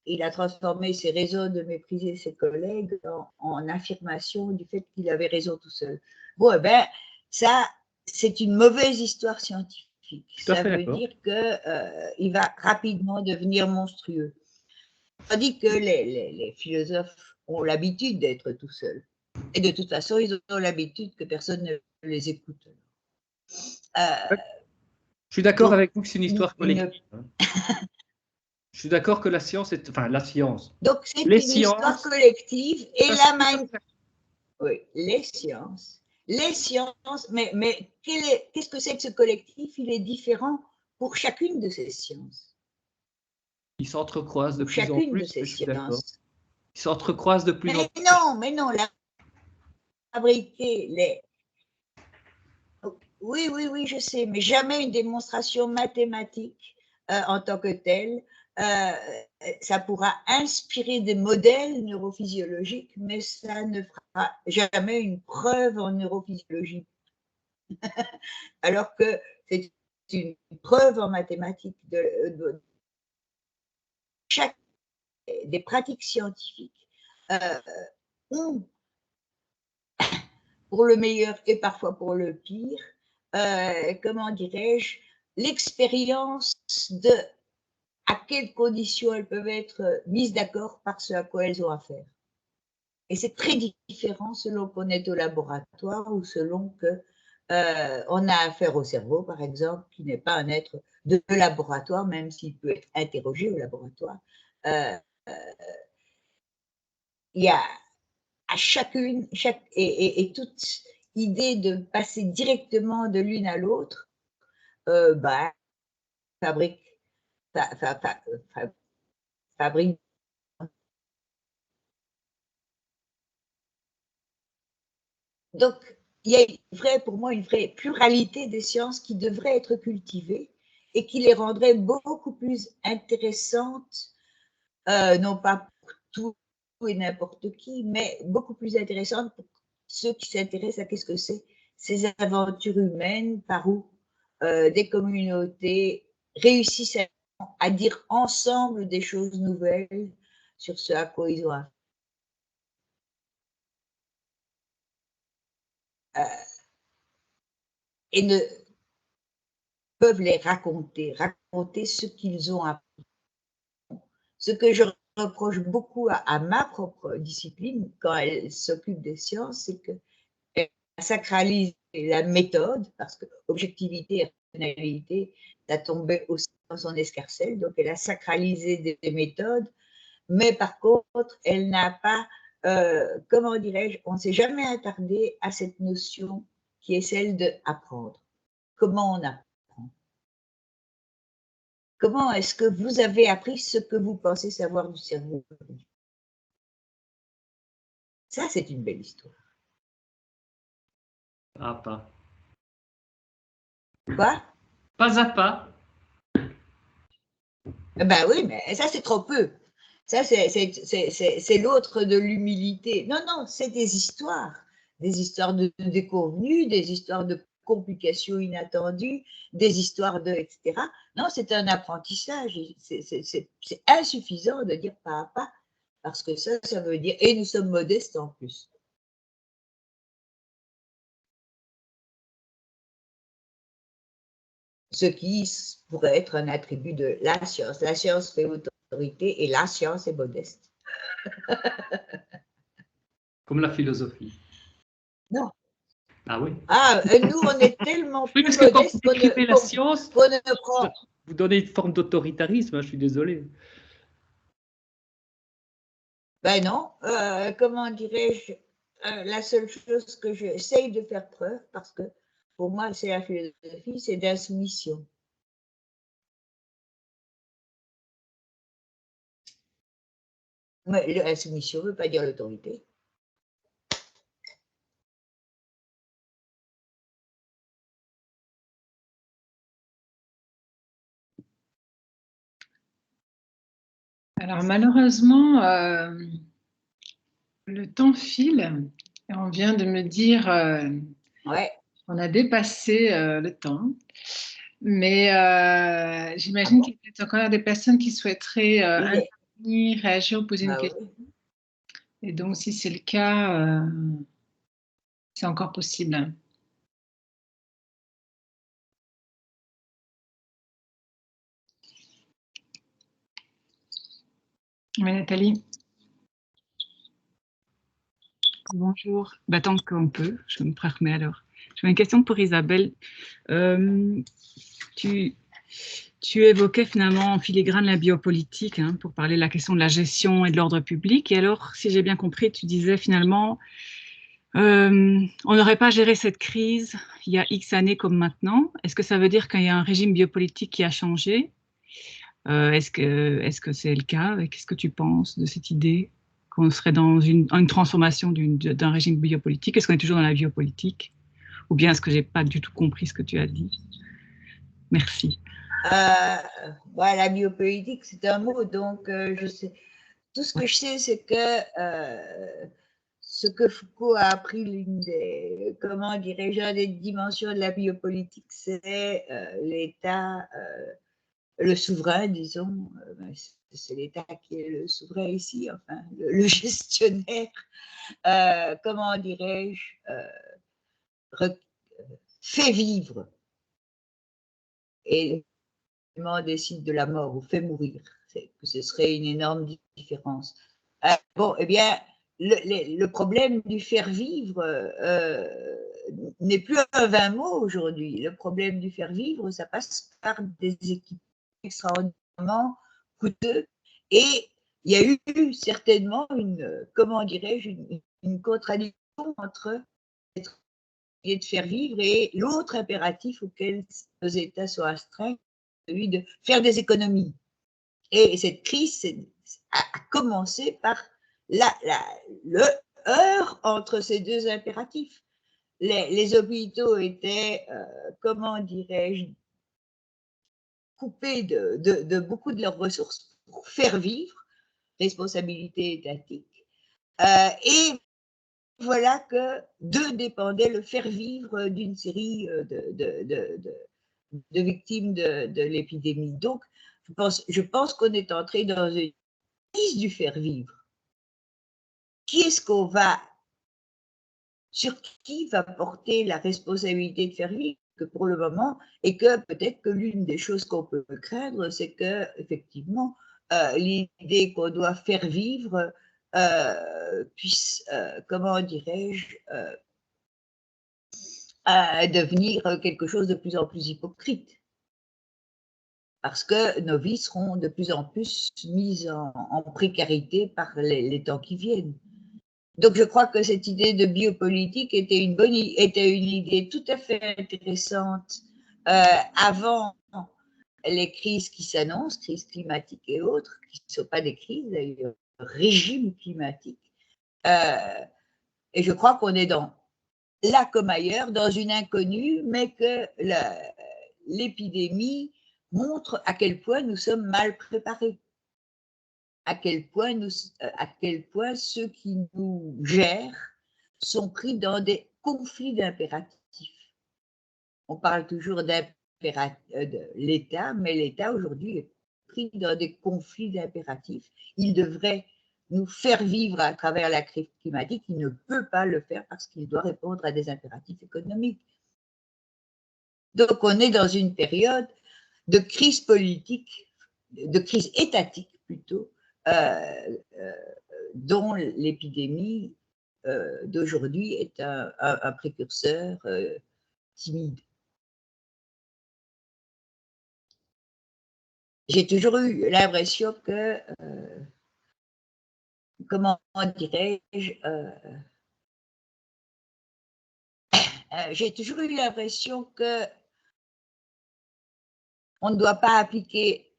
il a transformé ses raisons de mépriser ses collègues en affirmation du fait qu'il avait raison tout seul. Bon, eh bien, ça, c'est une mauvaise histoire scientifique. Tout à Ça fait veut d'accord. dire qu'il va rapidement devenir monstrueux. Tandis que les philosophes ont l'habitude d'être tout seuls. Et de toute façon, ils ont l'habitude que personne ne les écoute. Je suis d'accord Donc, avec vous que c'est une histoire collective. Je suis d'accord que la science est, enfin la science. donc c'est Les une histoire sciences, collective et ça, la même. Oui, les sciences. Les sciences, mais qu'est-ce que c'est que ce collectif? Il est différent pour chacune de ces sciences. ils s'entrecroisent de Pour plus en chacune de plus, ces je suis d'accord. sciences. Ils s'entrecroisent de plus en plus. Mais non, la fabriquer les. Oui, je sais, mais jamais une démonstration mathématique en tant que telle. Ça pourra inspirer des modèles neurophysiologiques, mais ça ne fera jamais une preuve en neurophysiologie. Alors que c'est une preuve en mathématiques chaque des pratiques scientifiques ont, pour le meilleur et parfois pour le pire, comment dirais-je, l'expérience de à quelles conditions elles peuvent être mises d'accord par ce à quoi elles ont affaire. Et c'est très différent selon qu'on est au laboratoire ou selon que on a affaire au cerveau, par exemple, qui n'est pas un être de laboratoire, même s'il peut être interrogé au laboratoire. Il y a à chacune, et toute idée de passer directement de l'une à l'autre, bah, fabrique, fabrique. Donc, il y a pour moi une vraie pluralité des sciences qui devrait être cultivée et qui les rendrait beaucoup plus intéressantes, non pas pour tout et n'importe qui, mais beaucoup plus intéressantes pour ceux qui s'intéressent à qu'est-ce que c'est ces aventures humaines par où des communautés réussissent à dire ensemble des choses nouvelles sur ce à quoi ils ont affaire. Et ne peuvent les raconter ce qu'ils ont appris. Ce que je reproche beaucoup à ma propre discipline quand elle s'occupe des sciences, c'est qu'elle sacralise la méthode, parce que objectivité et rationalité, ça tombait aussi dans son escarcelle, donc elle a sacralisé des méthodes, mais par contre, elle n'a pas, comment dirais-je, on ne s'est jamais attardé à cette notion qui est celle d'apprendre. Comment on apprend? Comment est-ce que vous avez appris ce que vous pensez savoir du cerveau? Ça, c'est une belle histoire. Pas à pas. Quoi? Pas à pas. Ben oui, mais ça, c'est trop peu. Ça, c'est l'autre de l'humilité. Non, c'est des histoires de déconvenues, des histoires de complications inattendues, des histoires de, etc. Non, c'est un apprentissage. C'est insuffisant de dire pas à pas, parce que ça veut dire, et nous sommes modestes en plus. Ce qui pourrait être un attribut de la science. La science fait autorité et la science est modeste. Comme la philosophie. Non. Ah oui. Ah, nous, on est tellement Oui, plus parce que quand vous modestes décrivez la science, qu'on ne prend. vous donnez une forme d'autoritarisme, hein, je suis désolé. Ben non, comment dirais-je, la seule chose que j'essaye de faire preuve, parce que pour moi c'est la philosophie, c'est d'insoumission. Mais l'insoumission ne veut pas dire l'autorité. Alors malheureusement, le temps file et on vient de me dire Ouais. qu'on a dépassé le temps. Mais j'imagine qu'il y a peut-être encore des personnes qui souhaiteraient intervenir, réagir ou poser une question. Oui. Et donc, si c'est le cas, c'est encore possible. Oui, Nathalie. Bonjour. Tant qu'on peut, je me permets alors. J'ai une question pour Isabelle. Tu évoquais finalement en filigrane la biopolitique pour parler de la question de la gestion et de l'ordre public. Et alors, si j'ai bien compris, tu disais finalement, on n'aurait pas géré cette crise il y a X années comme maintenant. Est-ce que ça veut dire qu'il y a un régime biopolitique qui a changé? Est-ce que c'est le cas? Qu'est-ce que tu penses de cette idée qu'on serait dans une transformation d'un régime biopolitique? Est-ce qu'on est toujours dans la biopolitique? Ou bien est-ce que je n'ai pas du tout compris ce que tu as dit? Merci. La biopolitique, c'est un mot, donc je sais. Tout ce que je sais, c'est que ce que Foucault a appris, l'une des, comment dirais-je, des dimensions de la biopolitique, c'est l'État, le souverain, disons, c'est l'État qui est le souverain ici, enfin, le gestionnaire, comment dirais-je, fait vivre et décide de la mort ou fait mourir. Ce serait une énorme différence. Bon, eh bien, le problème du faire vivre n'est plus un vain mot aujourd'hui. Le problème du faire vivre, ça passe par des équipements extraordinairement coûteux. Et il y a eu certainement comment dirais-je, une contradiction entre de faire vivre et l'autre impératif auquel nos États sont astreints, celui de faire des économies. Et cette crise a commencé par le heurt entre ces deux impératifs. Les hôpitaux étaient, comment dirais-je, coupés de beaucoup de leurs ressources pour faire vivre, responsabilité étatique. Et voilà que d'eux dépendait le faire vivre d'une série de victimes de l'épidémie. Donc, je pense qu'on est entré dans une crise du faire vivre. Sur qui va porter la responsabilité de faire vivre que pour le moment, et que peut-être que l'une des choses qu'on peut craindre, c'est que effectivement l'idée qu'on doit faire vivre puisse, comment dirais-je, devenir quelque chose de plus en plus hypocrite. Parce que nos vies seront de plus en plus mises en précarité par les temps qui viennent. Donc, je crois que cette idée de biopolitique était une idée tout à fait intéressante avant les crises qui s'annoncent, crises climatiques et autres, qui ne sont pas des crises, d'ailleurs, régime climatique. Et je crois qu'on est là comme ailleurs, dans une inconnue, mais que l'épidémie montre à quel point nous sommes mal préparés. À quel point ceux qui nous gèrent sont pris dans des conflits d'impératifs. On parle toujours de l'État, mais l'État aujourd'hui est pris dans des conflits d'impératifs. Il devrait nous faire vivre à travers la crise climatique. Il ne peut pas le faire parce qu'il doit répondre à des impératifs économiques. Donc, on est dans une période de crise politique, de crise étatique plutôt, dont l'épidémie d'aujourd'hui est un précurseur timide. J'ai toujours eu l'impression que comment dirais-je, j'ai toujours eu l'impression que on ne doit pas appliquer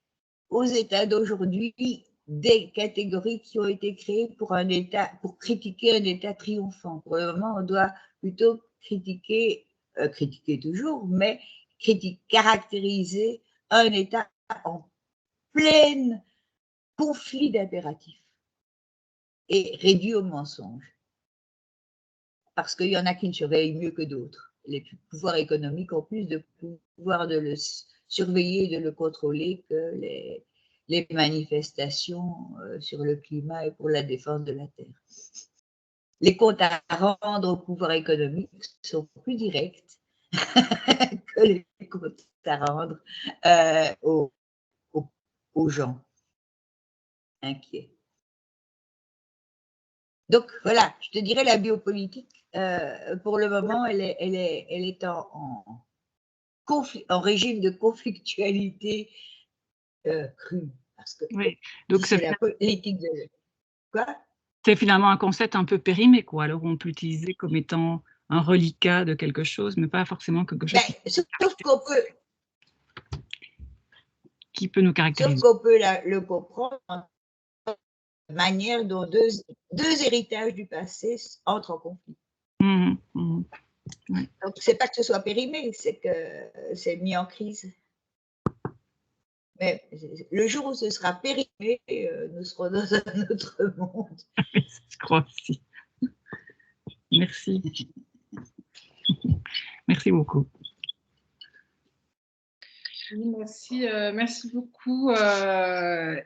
aux États d'aujourd'hui des catégories qui ont été créées pour un État, pour critiquer un État triomphant. Pour le moment, on doit plutôt critiquer, critiquer toujours, mais caractériser un État en plein conflit d'impératifs et réduit au mensonge. Parce qu'il y en a qui ne surveillent mieux que d'autres. Les pouvoirs économiques ont plus de pouvoir de le surveiller et de le contrôler que les manifestations sur le climat et pour la défense de la Terre. Les comptes à rendre au pouvoir économique sont plus directs que les comptes à rendre aux gens inquiets. Donc voilà, je te dirais la biopolitique, pour le moment, elle est en régime de conflictualité crue. Parce que oui. Donc c'est la politique de... Quoi? C'est finalement un concept un peu périmé, quoi. Alors on peut l'utiliser comme étant un reliquat de quelque chose, mais pas forcément quelque chose sauf qu'on peut, qui peut nous caractériser. Sauf qu'on peut le comprendre de la manière dont deux héritages du passé entrent en conflit. Ouais. Donc, c'est pas que ce soit périmé, c'est que c'est mis en crise. Mais le jour où ce sera périmé, nous serons dans un autre monde. Je crois aussi. Merci. Merci beaucoup. Merci beaucoup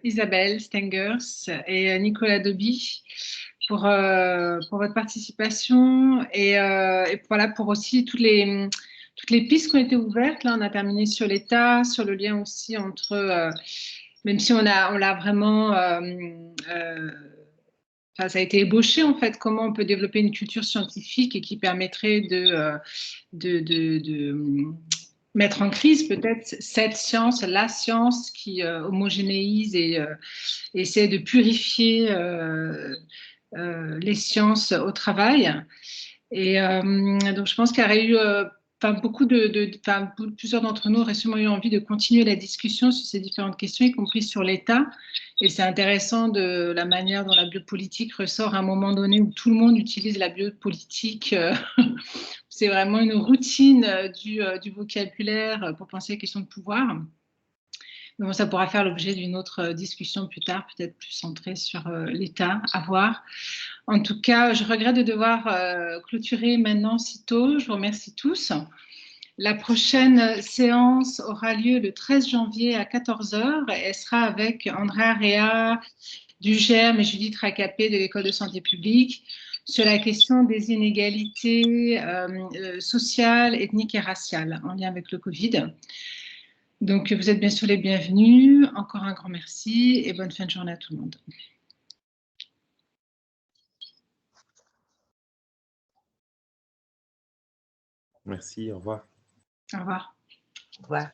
Isabelle Stengers et Nicolas Doby pour votre participation et voilà, pour aussi toutes les pistes qui ont été ouvertes. Là, on a terminé sur l'État, sur le lien aussi entre, même si on l'a vraiment, ça a été ébauché en fait, comment on peut développer une culture scientifique et qui permettrait de mettre en crise peut-être cette science, la science qui homogénéise et essaie de purifier les sciences au travail. Et donc, je pense qu'il y aurait eu plusieurs d'entre nous auraient sûrement eu envie de continuer la discussion sur ces différentes questions, y compris sur l'État. Et c'est intéressant de la manière dont la biopolitique ressort à un moment donné où tout le monde utilise la biopolitique. C'est vraiment une routine du vocabulaire pour penser aux questions de pouvoir. Mais bon, ça pourra faire l'objet d'une autre discussion plus tard, peut-être plus centrée sur l'État, à voir. En tout cas, je regrette de devoir clôturer maintenant si tôt. Je vous remercie tous. La prochaine séance aura lieu le 13 janvier à 14h. Elle sera avec Andrea Rea du GERM et Judith Racapé de l'École de santé publique sur la question des inégalités sociales, ethniques et raciales en lien avec le Covid. Donc, vous êtes bien sûr les bienvenus. Encore un grand merci et bonne fin de journée à tout le monde. Merci, au revoir. Au revoir. Au revoir.